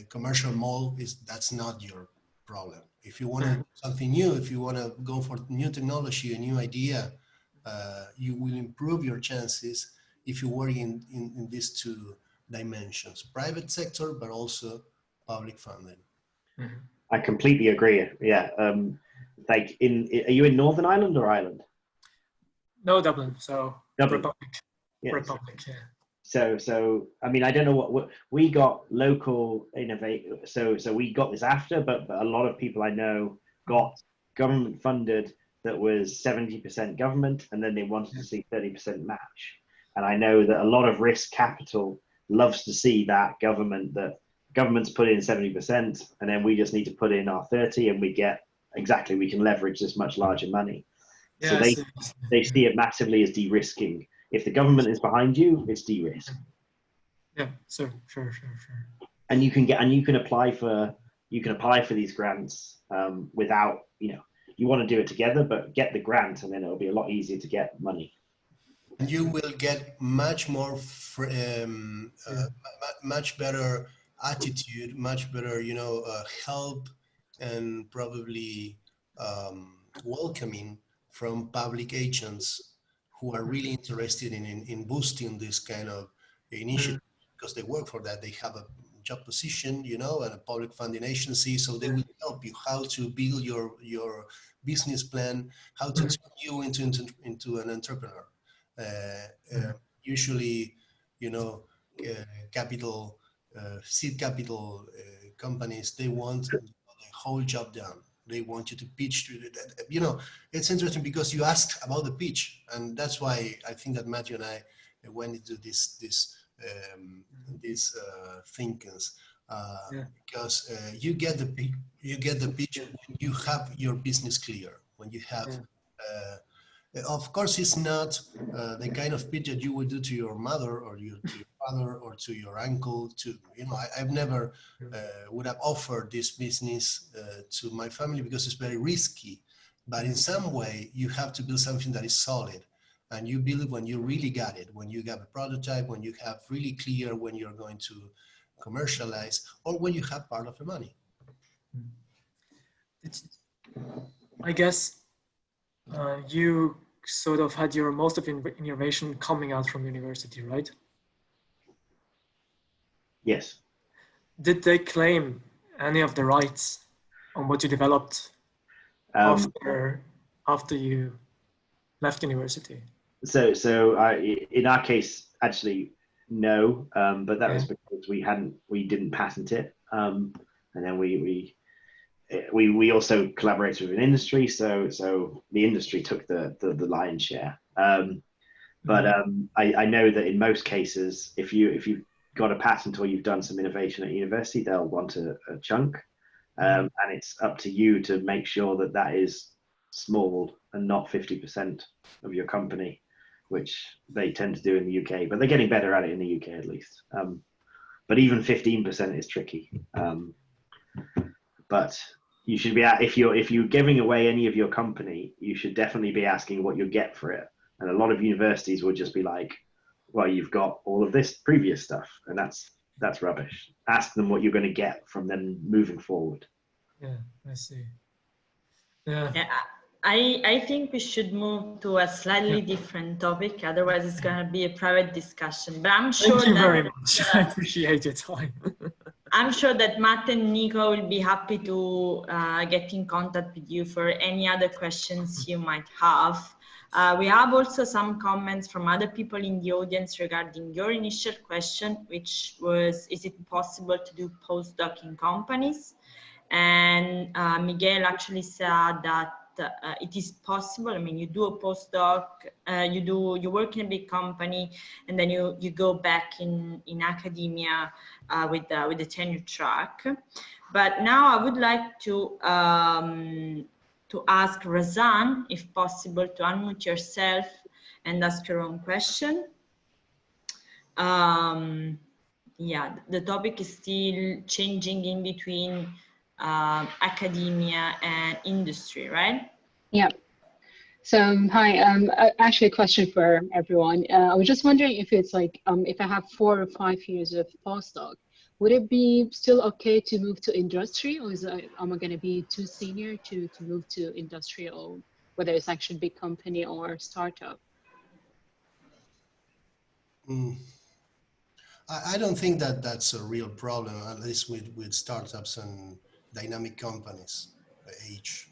commercial mall, that's not your problem. If you want to do something new, if you want to go for new technology, a new idea, you will improve your chances if you work in these two dimensions: private sector, but also public funding. I completely agree. Yeah. Like are you in Northern Ireland or Ireland? No, Dublin. So Dublin. Republic. Yes. Republic. Yeah. So I mean, I don't know what we got local innovate. So we got this after, but a lot of people I know got government funded that was 70% government, and then they wanted to see 30% match. And I know that a lot of risk capital loves to see that government's put in 70%, and then we just need to put in our 30, and we can leverage this much larger money. So they see it massively as de-risking. If the government is behind you, it's de-risk. Yeah, sure. And you can apply for these grants without, you know, you want to do it together, but get the grant, and then it'll be a lot easier to get money. And you will get much more, much better attitude, much better, you know, help, and probably welcoming from public agents who are really interested in boosting this kind of initiative, because they work for that. They have a job position, you know, and a public funding agency, so they will help you how to build your business plan, how to turn you into an entrepreneur. Usually, you know, seed capital companies, they want the whole job done. They want you to pitch. You know, it's interesting because you asked about the pitch, and that's why I think that Matthew and I went into these thinkings, because you get the pitch when you have your business clear, when you have. Of course, it's not the kind of pitch that you would do to your mother or to your father or to your uncle. You know, I've never would have offered this business to my family because it's very risky. But in some way, you have to build something that is solid, and you build it when you really got it, when you have a prototype, when you have really clear when you're going to commercialize, or when you have part of the money. I guess you sort of had your most of innovation coming out from university, right? Yes. Did they claim any of the rights on what you developed after you left university? So in our case, actually, no, but that was because we didn't patent it, and then we also collaborated with an industry, so the industry took the lion's share. But I know that in most cases, if you've got a patent or you've done some innovation at university, they'll want a chunk, and it's up to you to make sure that is small and not 50% of your company, which they tend to do in the UK, but they're getting better at it in the UK at least. But even 15% is tricky. But you should be if you're giving away any of your company, you should definitely be asking what you'll get for it. And a lot of universities will just be like, well, you've got all of this previous stuff, and that's rubbish. Ask them what you're going to get from them moving forward. Yeah, I see. Yeah. I think we should move to a slightly different topic. Otherwise, it's going to be a private discussion. But I'm sure Thank you very much. I appreciate your time. I'm sure that Matt and Nico will be happy to get in contact with you for any other questions you might have. We have also some comments from other people in the audience regarding your initial question, which was, is it possible to do postdoc in companies? And Miguel actually said that it is possible. I mean, you do a postdoc, you work in a big company, and then you go back in academia with the tenure track. But now I would like to ask Razan, if possible, to unmute yourself and ask your own question. yeah, the topic is still changing in between academia and industry, right? Yeah. So hi, actually a question for everyone. I was just wondering if it's like, if I have 4 or 5 years of postdoc, would it be still okay to move to industry, or am I going to be too senior to move to industry, or whether it's actually big company or startup? I don't think that that's a real problem, at least with startups and dynamic companies, age.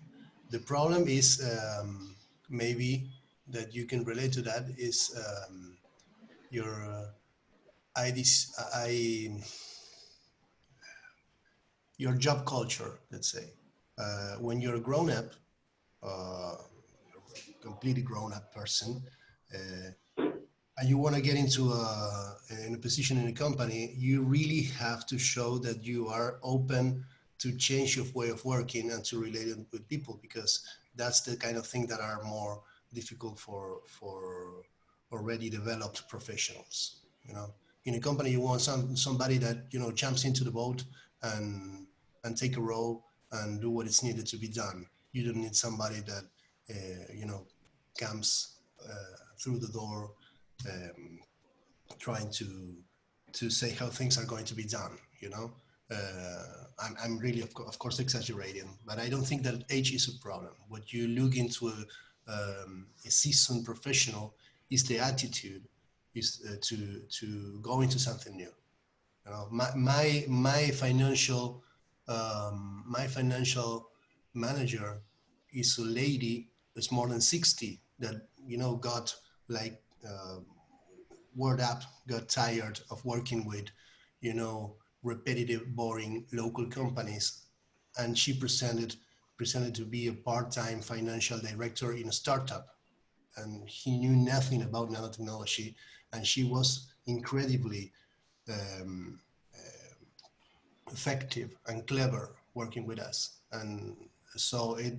The problem is maybe that you can relate to that is your your job culture, let's say. When you're a grown-up, completely grown-up person, and you want to get into in a position in a company, you really have to show that you are open to change your way of working and to relate it with people, because that's the kind of thing that are more difficult for already developed professionals. You know, in a company, you want somebody that, you know, jumps into the boat and take a role and do what is needed to be done. You don't need somebody that you know, comes through the door trying to say how things are going to be done. You know, I'm really of course exaggerating, but I don't think that age is a problem. What you look into a seasoned professional is the attitude, is to go into something new. You know, my financial manager is a lady that's more than 60 that, you know, got like word up, got tired of working with, you know, repetitive, boring local companies, and she presented to be a part-time financial director in a startup, and he knew nothing about nanotechnology, and she was incredibly effective and clever working with us. And so it,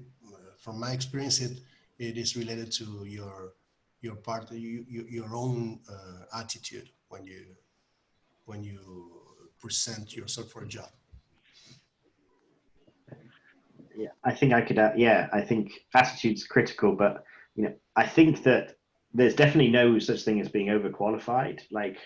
from my experience, it is related to your own attitude when you present yourself for a job. Yeah, I think I could. Yeah, I think attitude's critical, but you know, I think that there's definitely no such thing as being overqualified. Like,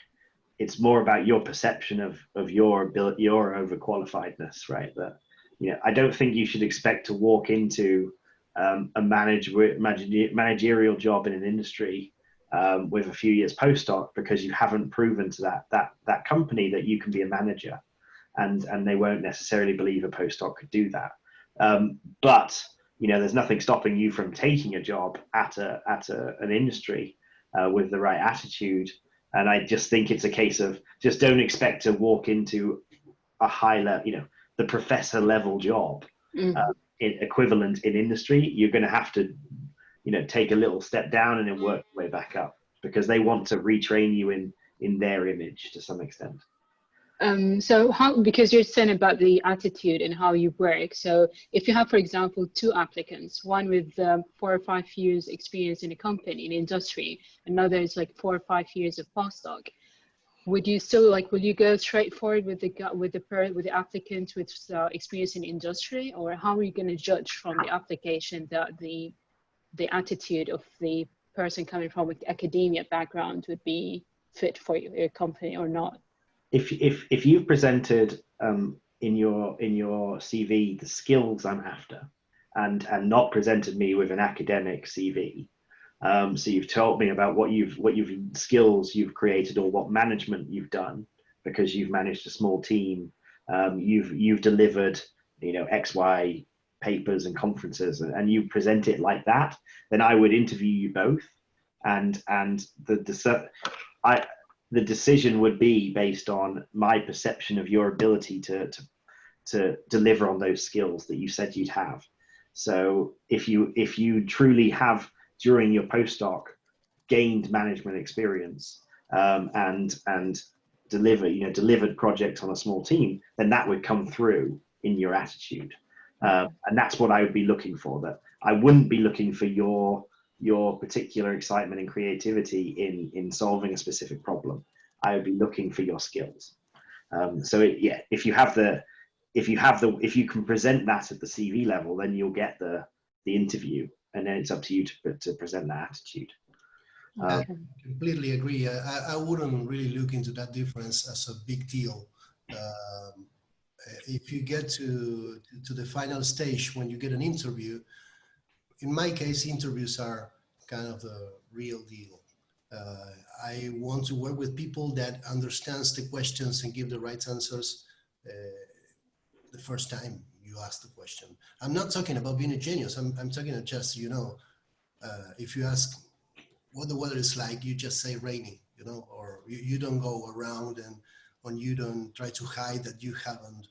it's more about your perception of your ability, your overqualifiedness, right? That, you know, I don't think you should expect to walk into a managerial job in an industry with a few years postdoc because you haven't proven to that company that you can be a manager, and they won't necessarily believe a postdoc could do that. But you know, there's nothing stopping you from taking a job at an industry with the right attitude. And I just think it's a case of just don't expect to walk into a high level, you know, the professor level job equivalent in industry. You're going to have to, you know, take a little step down and then work your way back up, because they want to retrain you in their image to some extent. So how, because you're saying about the attitude and how you work. So if you have, for example, 2 applicants, one with 4 or 5 years experience in a company, in industry, another is like 4 or 5 years of postdoc, would you still will you go straight forward with the applicant with experience in industry, or how are you going to judge from the application that the attitude of the person coming from an academia background would be fit for your company or not? If you've presented in your CV the skills I'm after, and not presented me with an academic CV, so you've told me about what skills you've created or what management you've done because you've managed a small team, you've delivered, you know, XY papers and conferences, and you present it like that, then I would interview you both, and the decision would be based on my perception of your ability to deliver on those skills that you said you'd have. So if you truly have, during your postdoc, gained management experience and delivered projects on a small team, then that would come through in your attitude. And that's what I would be looking for. That I wouldn't be looking for your particular excitement and creativity in solving a specific problem. I would be looking for your skills. Yeah, if you can present that at the CV level, then you'll get the interview, and then it's up to you to present that attitude. I completely agree. I wouldn't really look into that difference as a big deal. If you get to the final stage when you get an interview, in my case, interviews are kind of the real deal. I want to work with people that understands the questions and give the right answers the first time you ask the question. I'm not talking about being a genius. I'm talking about just, if you ask what the weather is like, you just say rainy, or you don't go around and you don't try to hide that you haven't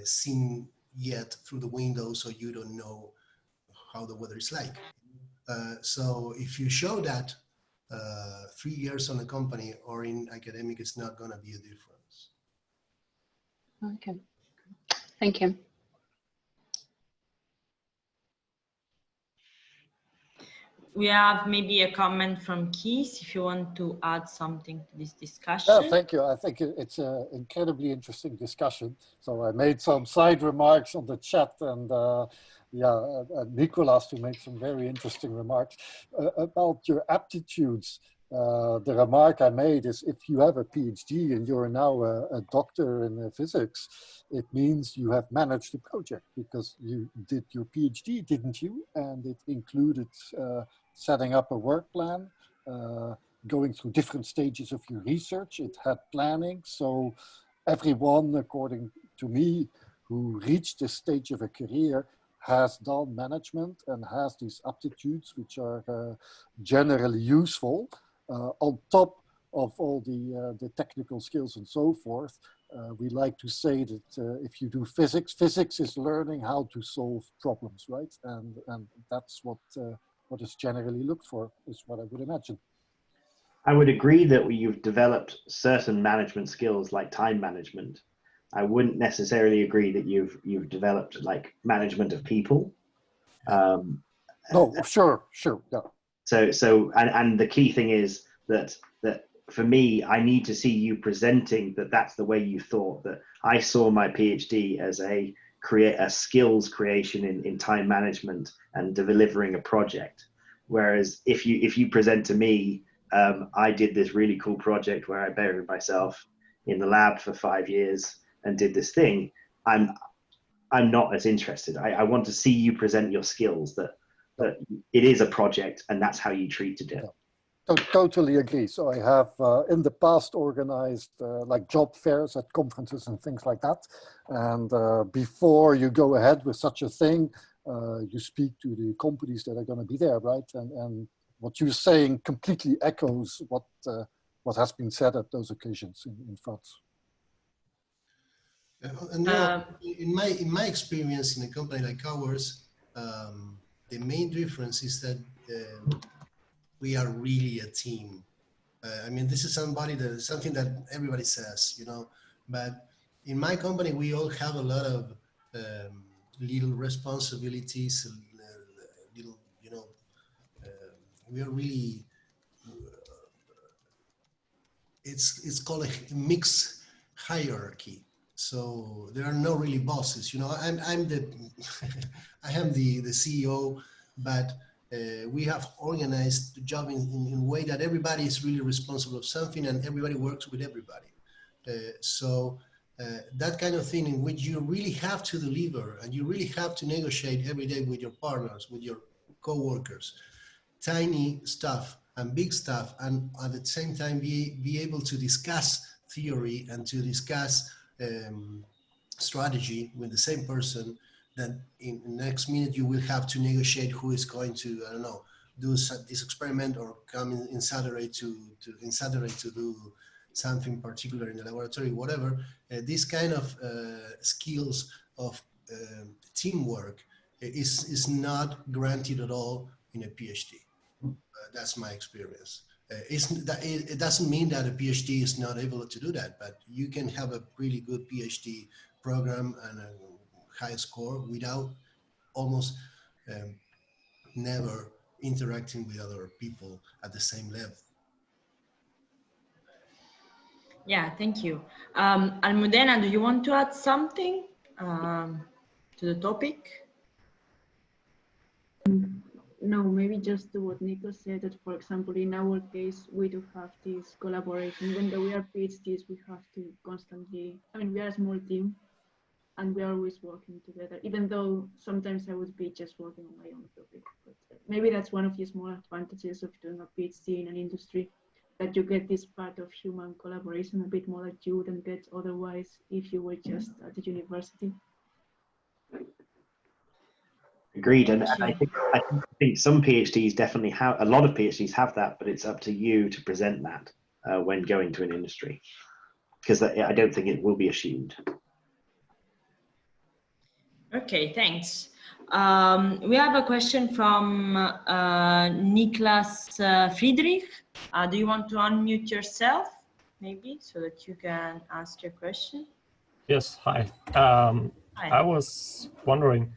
seen yet through the window, so you don't know how the weather is like. So if you show that 3 years on a company or in academic, it's not going to be a difference. Okay, thank you. We have maybe a comment from Keith, if you want to add something to this discussion. Yeah, thank you. I think it's an incredibly interesting discussion. So I made some side remarks on the chat, and Nicolas, who made some very interesting remarks about your aptitudes. The remark I made is, if you have a PhD and you're now a doctor in physics, it means you have managed the project, because you did your PhD, didn't you? And it included setting up a work plan, going through different stages of your research. It had planning. So everyone, according to me, who reached this stage of a career has done management and has these aptitudes, which are generally useful. On top of all the technical skills and so forth, we like to say that if you do physics, physics is learning how to solve problems, right? And that's what is generally looked for, is what I would imagine. I would agree that you've developed certain management skills like time management. I wouldn't necessarily agree that you've developed like management of people. No, sure, yeah. So and the key thing is that for me, I need to see you presenting that that's the way you thought. That I saw my PhD as a skills creation in time management and delivering a project. Whereas if you present to me, I did this really cool project where I buried myself in the lab for 5 years and did this thing, I'm not as interested. I want to see you present your skills, that it is a project and that's how you treated it. Totally agree. So I have in the past organized like job fairs at conferences and things like that. And before you go ahead with such a thing, you speak to the companies that are going to be there, right? And what you're saying completely echoes what has been said at those occasions in France. And in my experience in a company like ours, the main difference is that we are really a team. I mean, this is something that everybody says, but in my company, we all have a lot of little responsibilities, little, we are really, it's called a mixed hierarchy. So there are no really bosses, I'm the, I am the CEO, but we have organized the job in a way that everybody is really responsible of something and everybody works with everybody. So that kind of thing in which you really have to deliver and you really have to negotiate every day with your partners, with your co-workers, tiny stuff and big stuff, and at the same time be able to discuss theory and to discuss strategy with the same person. Then in the next minute you will have to negotiate who is going to, I don't know, do this experiment or come in Saturday to do something particular in the laboratory, whatever. This kind of skills of teamwork is not granted at all in a PhD. That's my experience. It doesn't mean that a PhD is not able to do that, but you can have a really good PhD program and a high score without almost never interacting with other people at the same level. Yeah, thank you. Almudena, do you want to add something to the topic? No, maybe just to what Nico said, that for example, in our case, we do have this collaboration. Even though we are PhDs, we have to constantly, I mean, we are a small team and we are always working together, even though sometimes I would be just working on my own topic. But maybe that's one of the small advantages of doing a PhD in an industry, that you get this part of human collaboration a bit more that you wouldn't get otherwise if you were just at the university. Agreed, and I think some PhDs definitely have, a lot of PhDs have that, but it's up to you to present that when going to an industry, because I don't think it will be assumed. Okay, thanks. We have a question from Niklas Friedrich. Do you want to unmute yourself, maybe, so that you can ask your question? Yes, hi. Hi. I was wondering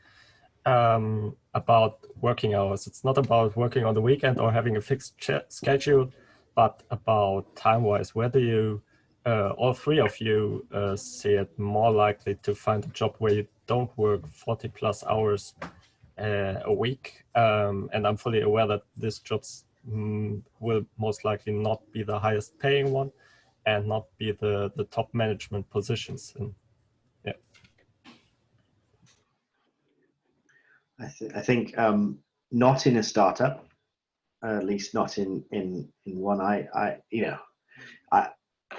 about working hours. It's not about working on the weekend or having a fixed schedule, but about time-wise. Where do you, all three of you, see it more likely to find a job where you don't work 40 plus hours a week? And I'm fully aware that these jobs will most likely not be the highest paying one and not be the top management positions. And yeah. I think not in a startup, at least not in one. I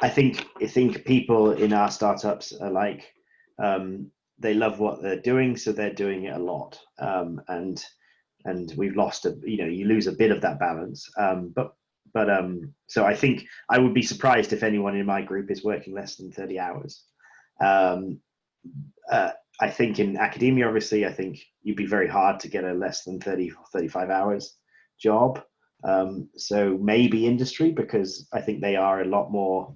think people in our startups are like, they love what they're doing, so they're doing it a lot, and we've lost you lose a bit of that balance. So I think I would be surprised if anyone in my group is working less than 30 hours. I think in academia, obviously, I think you'd be very hard to get a less than 30 or 35 hours job. So maybe industry, because I think they are a lot more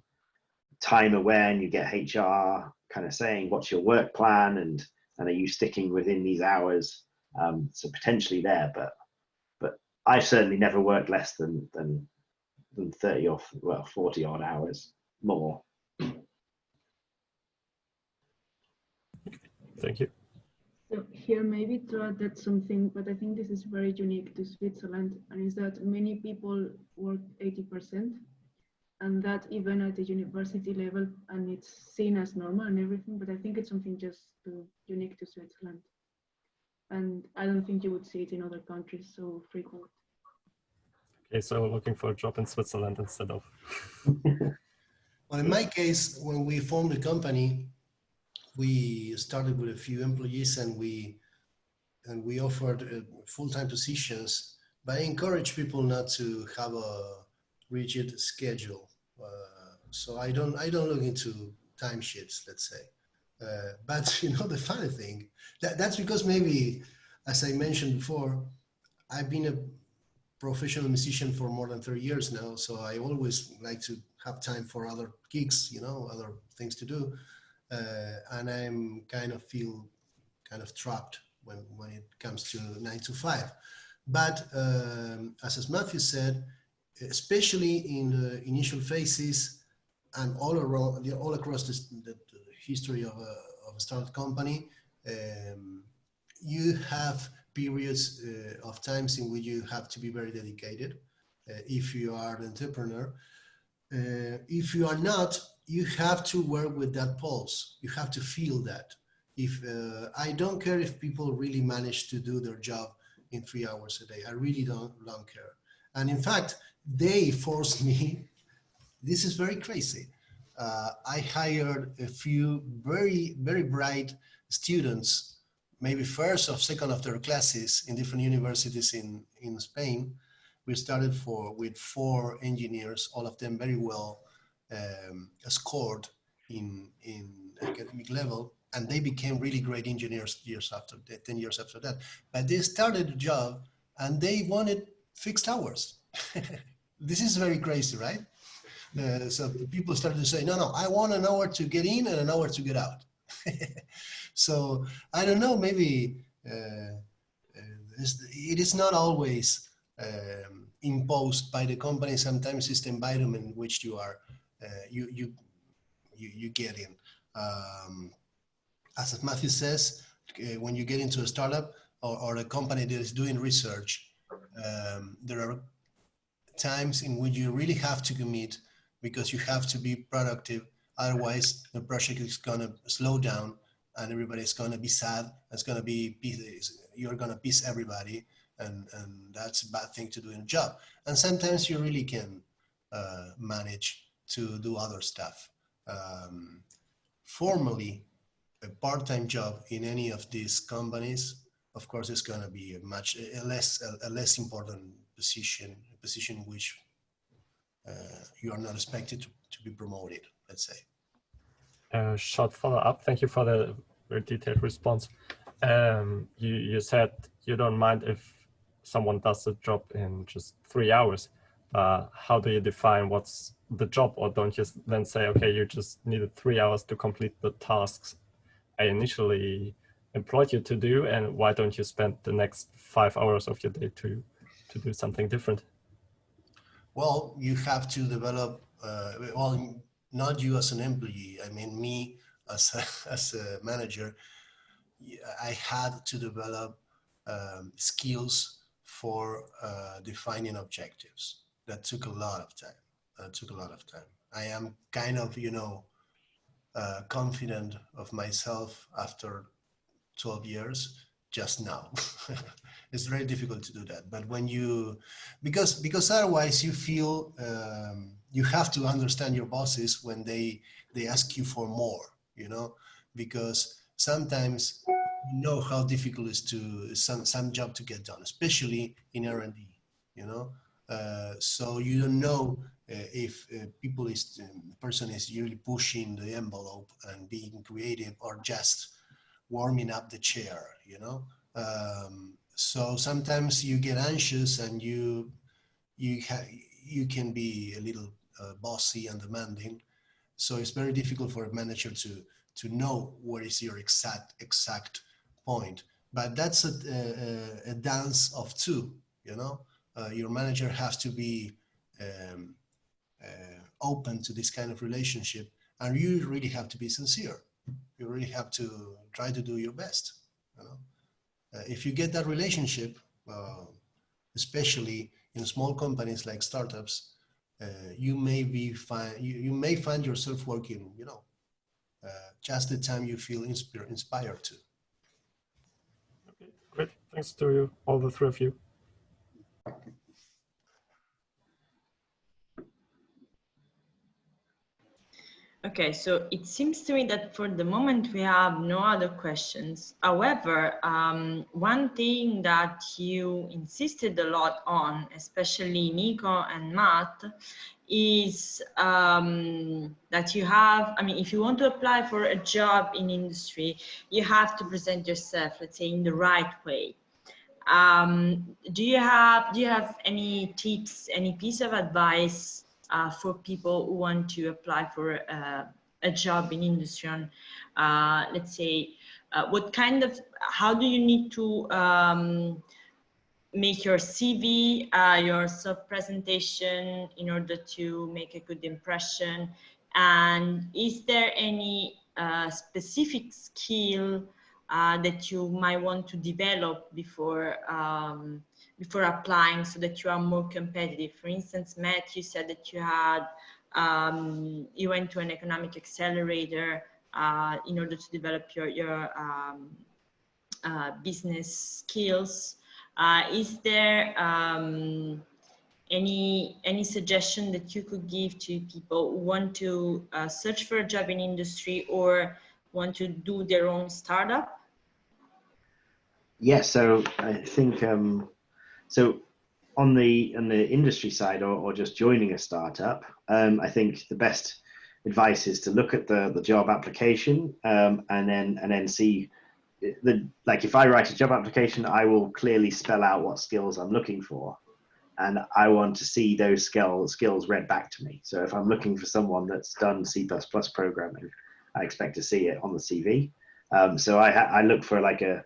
time aware, and you get HR kind of saying, what's your work plan, and are you sticking within these hours? So potentially there, but I've certainly never worked less than 30 or 40 odd hours more. Thank you. So here maybe to add that something, but I think this is very unique to Switzerland, and is that many people work 80%, and that even at the university level, and it's seen as normal and everything, but I think it's something just unique to Switzerland. And I don't think you would see it in other countries so frequent. Okay, so looking for a job in Switzerland instead of... Well, in my case, when we formed the company, we started with a few employees, and we offered full-time positions, but I encourage people not to have a rigid schedule. So I don't look into timesheets, let's say. But the funny thing, that's because maybe, as I mentioned before, I've been a professional musician for more than 30 years now, so I always like to have time for other gigs, other things to do. And I'm feel kind of trapped when it comes to 9 to 5. But as Matthew said, especially in the initial phases and all across the history of a startup company, you have periods of times in which you have to be very dedicated if you are an entrepreneur. If you are not, you have to work with that pulse. You have to feel that. I don't care if people really manage to do their job in 3 hours a day. I really don't care. And in fact, they forced me. This is very crazy. I hired a few very, very bright students, maybe first or second of their classes in different universities in Spain. We started with 4 engineers, all of them very well scored in academic level, and they became really great engineers 10 years after that. But they started a job and they wanted fixed hours. This is very crazy, right? So people started to say, no, I want an hour to get in and an hour to get out. So I don't know, maybe it is not always imposed by the company. Sometimes it's the environment in which you are, you get in. As Matthew says, when you get into a startup or a company that is doing research, there are times in which you really have to commit because you have to be productive. Otherwise, the project is going to slow down and everybody's going to be sad. It's going to be, you're going to piss everybody. And that's a bad thing to do in a job. And sometimes you really can manage to do other stuff. Formally, a part-time job in any of these companies, of course, is going to be a less important position, a position in which you are not expected to be promoted, let's say. Short follow-up. Thank you for the very detailed response. You said you don't mind if someone does the job in just 3 hours. How do you define what's the job, or don't you then say, okay, you just needed 3 hours to complete the tasks I initially employed you to do, and why don't you spend the next 5 hours of your day to do something different? Well, you have to develop, well, not you as an employee, I mean me as a manager, I had to develop skills for defining objectives. That took a lot of time. I am kind of, confident of myself after 12 years just now. It's very difficult to do that. But when you, because otherwise you feel you have to understand your bosses when they ask you for more, because sometimes you know how difficult it is to some job to get done, especially in R&D, so you don't know if person is really pushing the envelope and being creative or just warming up the chair, so sometimes you get anxious and you can be a little bossy and demanding. So it's very difficult for a manager to know what is your exact point. But that's a dance of two, your manager has to be open to this kind of relationship, and you really have to be sincere. You really have to try to do your best. If you get that relationship, especially in small companies like startups, you may find yourself working, just the time you feel inspired to. Okay, great. Thanks to you, all the three of you. Okay, so it seems to me that for the moment we have no other questions. However, one thing that you insisted a lot on, especially Nico and Matt, is that you have, if you want to apply for a job in industry, you have to present yourself, let's say, in the right way. Do you have any tips, any piece of advice for people who want to apply for a job in industry on, let's say, how do you need to make your CV, your self-presentation in order to make a good impression? And is there any specific skill that you might want to develop before applying, so that you are more competitive? For instance, Matt, you said that you had you went to an economic accelerator in order to develop your business skills. Is there any suggestion that you could give to people who want to search for a job in industry or want to do their own startup? Yes, so I think so on the industry side, or just joining a startup, I think the best advice is to look at the job application and then see like if I write a job application, I will clearly spell out what skills I'm looking for, and I want to see those skills read back to me. So if I'm looking for someone that's done C++ programming, I expect to see it on the CV. So I look for like a,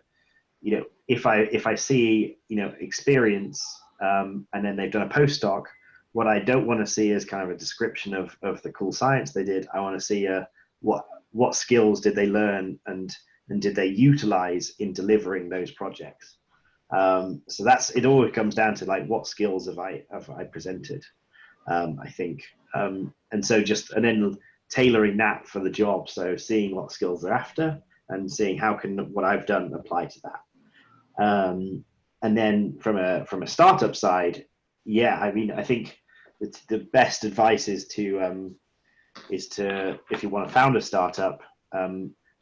if I see, experience, and then they've done a postdoc, what I don't want to see is kind of a description of the cool science they did. I want to see a what skills did they learn and did they utilize in delivering those projects. So it always comes down to like, what skills have I presented, I think. And so and then tailoring that for the job. So seeing what skills they're after and seeing how can what I've done apply to that. And then from a startup side, yeah, I mean, I think it's the best advice is to if you want to found a startup,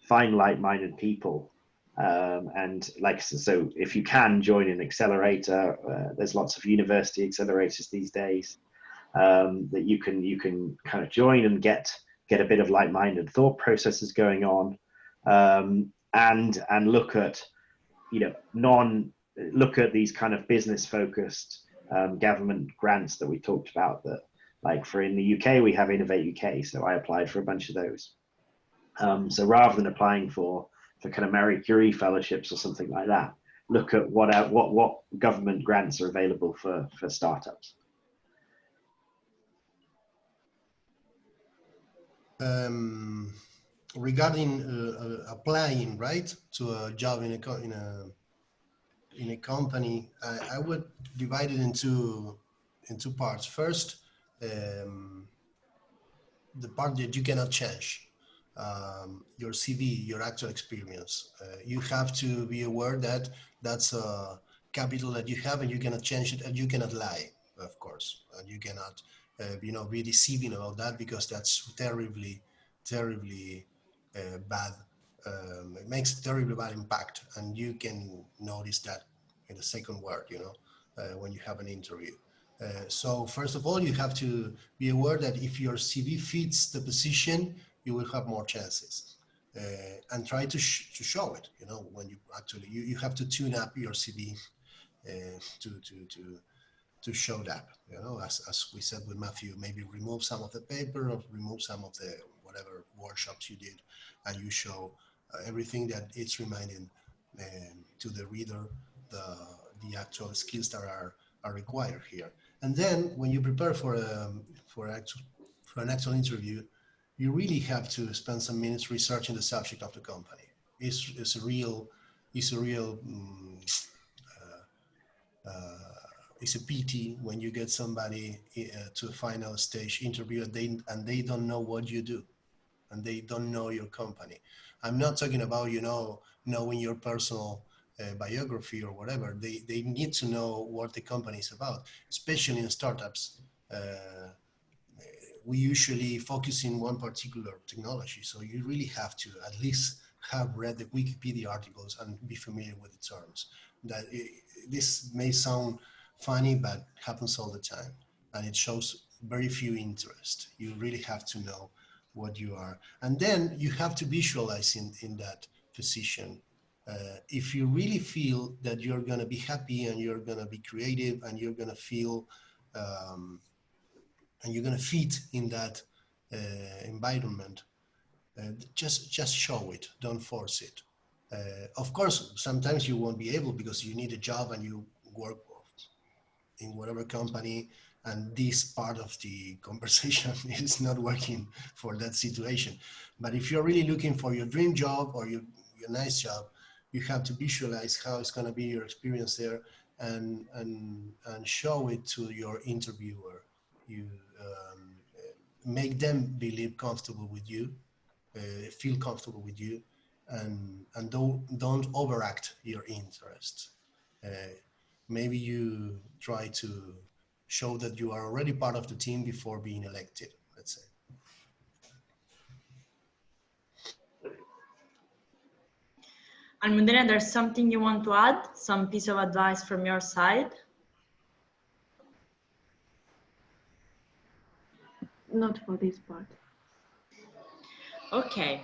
find like-minded people. And like, so if you can join an accelerator, there's lots of university accelerators these days, that you can kind of join and get a bit of like-minded thought processes going on, and look at, you know, look at these kind of business focused government grants that we talked about, that like in the UK we have Innovate UK, so I applied for a bunch of those. So rather than applying for kind of Marie Curie fellowships or something like that, look at what government grants are available for startups. Regarding applying, right, to a job in a company, I would divide it in two parts. First, the part that you cannot change, your CV, your actual experience. You have to be aware that that's a capital that you have, and you cannot change it, and you cannot lie, of course, and you cannot, be deceiving about that, because that's terribly bad. It makes a terribly bad impact, and you can notice that in the second word, when you have an interview. So first of all, you have to be aware that if your CV fits the position, you will have more chances, and try to show it. When you actually you have to tune up your CV to show that. As we said with Matthew, maybe remove some of the paper or remove some of the whatever workshops you did, and you show everything that it's reminding to the reader the actual skills that are required here. And then when you prepare for an actual interview, you really have to spend some minutes researching the subject of the company. It's a real it's a pity when you get somebody to a final stage interview and they don't know what you do, and they don't know your company. I'm not talking about, knowing your personal biography or whatever. They need to know what the company is about, especially in startups. We usually focus in one particular technology, so you really have to at least have read the Wikipedia articles and be familiar with the terms. This may sound funny, but happens all the time, and it shows very few interest. You really have to know what you are, and then you have to visualize in that position. If you really feel that you're going to be happy and you're going to be creative and you're going to feel and you're going to fit in that environment, just show it, don't force it. Of course, sometimes you won't be able because you need a job and you work in whatever company, and this part of the conversation is not working for that situation. But if you're really looking for your dream job or your nice job, you have to visualize how it's going to be your experience there, and show it to your interviewer. You make them believe comfortable with you, feel comfortable with you, and don't overact your interest. Maybe you try to show that you are already part of the team before being elected, let's say. Almudena, there's something you want to add? Some piece of advice from your side? Not for this part. Okay.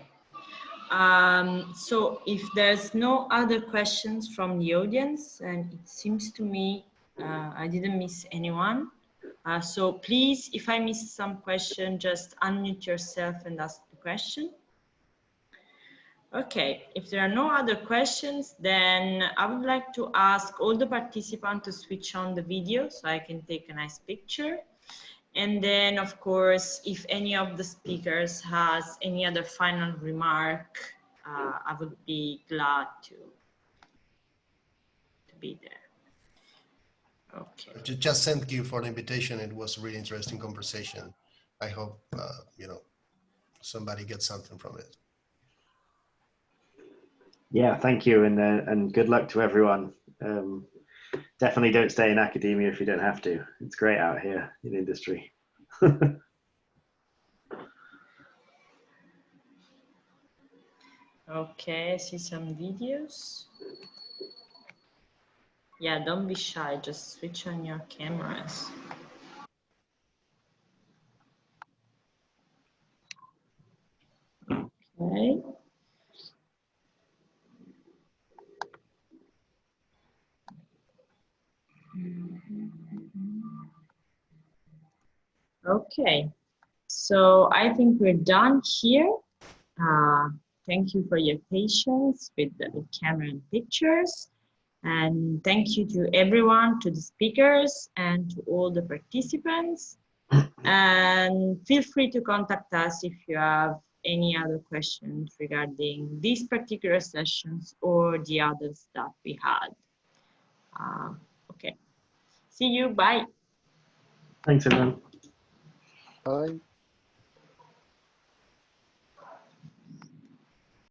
So if there's no other questions from the audience, and it seems to me I didn't miss anyone. So please, if I missed some question, just unmute yourself and ask the question. Okay, if there are no other questions, then I would like to ask all the participants to switch on the video so I can take a nice picture. And then, of course, if any of the speakers has any other final remark, I would be glad to be there. Okay. Just thank you for the invitation. It was a really interesting conversation. I hope, you know, somebody gets something from it. Yeah, thank you, and good luck to everyone. Definitely don't stay in academia if you don't have to. It's great out here in industry. Okay, I see some videos. Yeah, don't be shy, just switch on your cameras. Okay. Okay, so I think we're done here. Thank you for your patience with the camera and pictures. And thank you to everyone, to the speakers and to all the participants. And feel free to contact us if you have any other questions regarding these particular sessions or the others that we had. Okay, see you, bye. Thanks, everyone. Bye.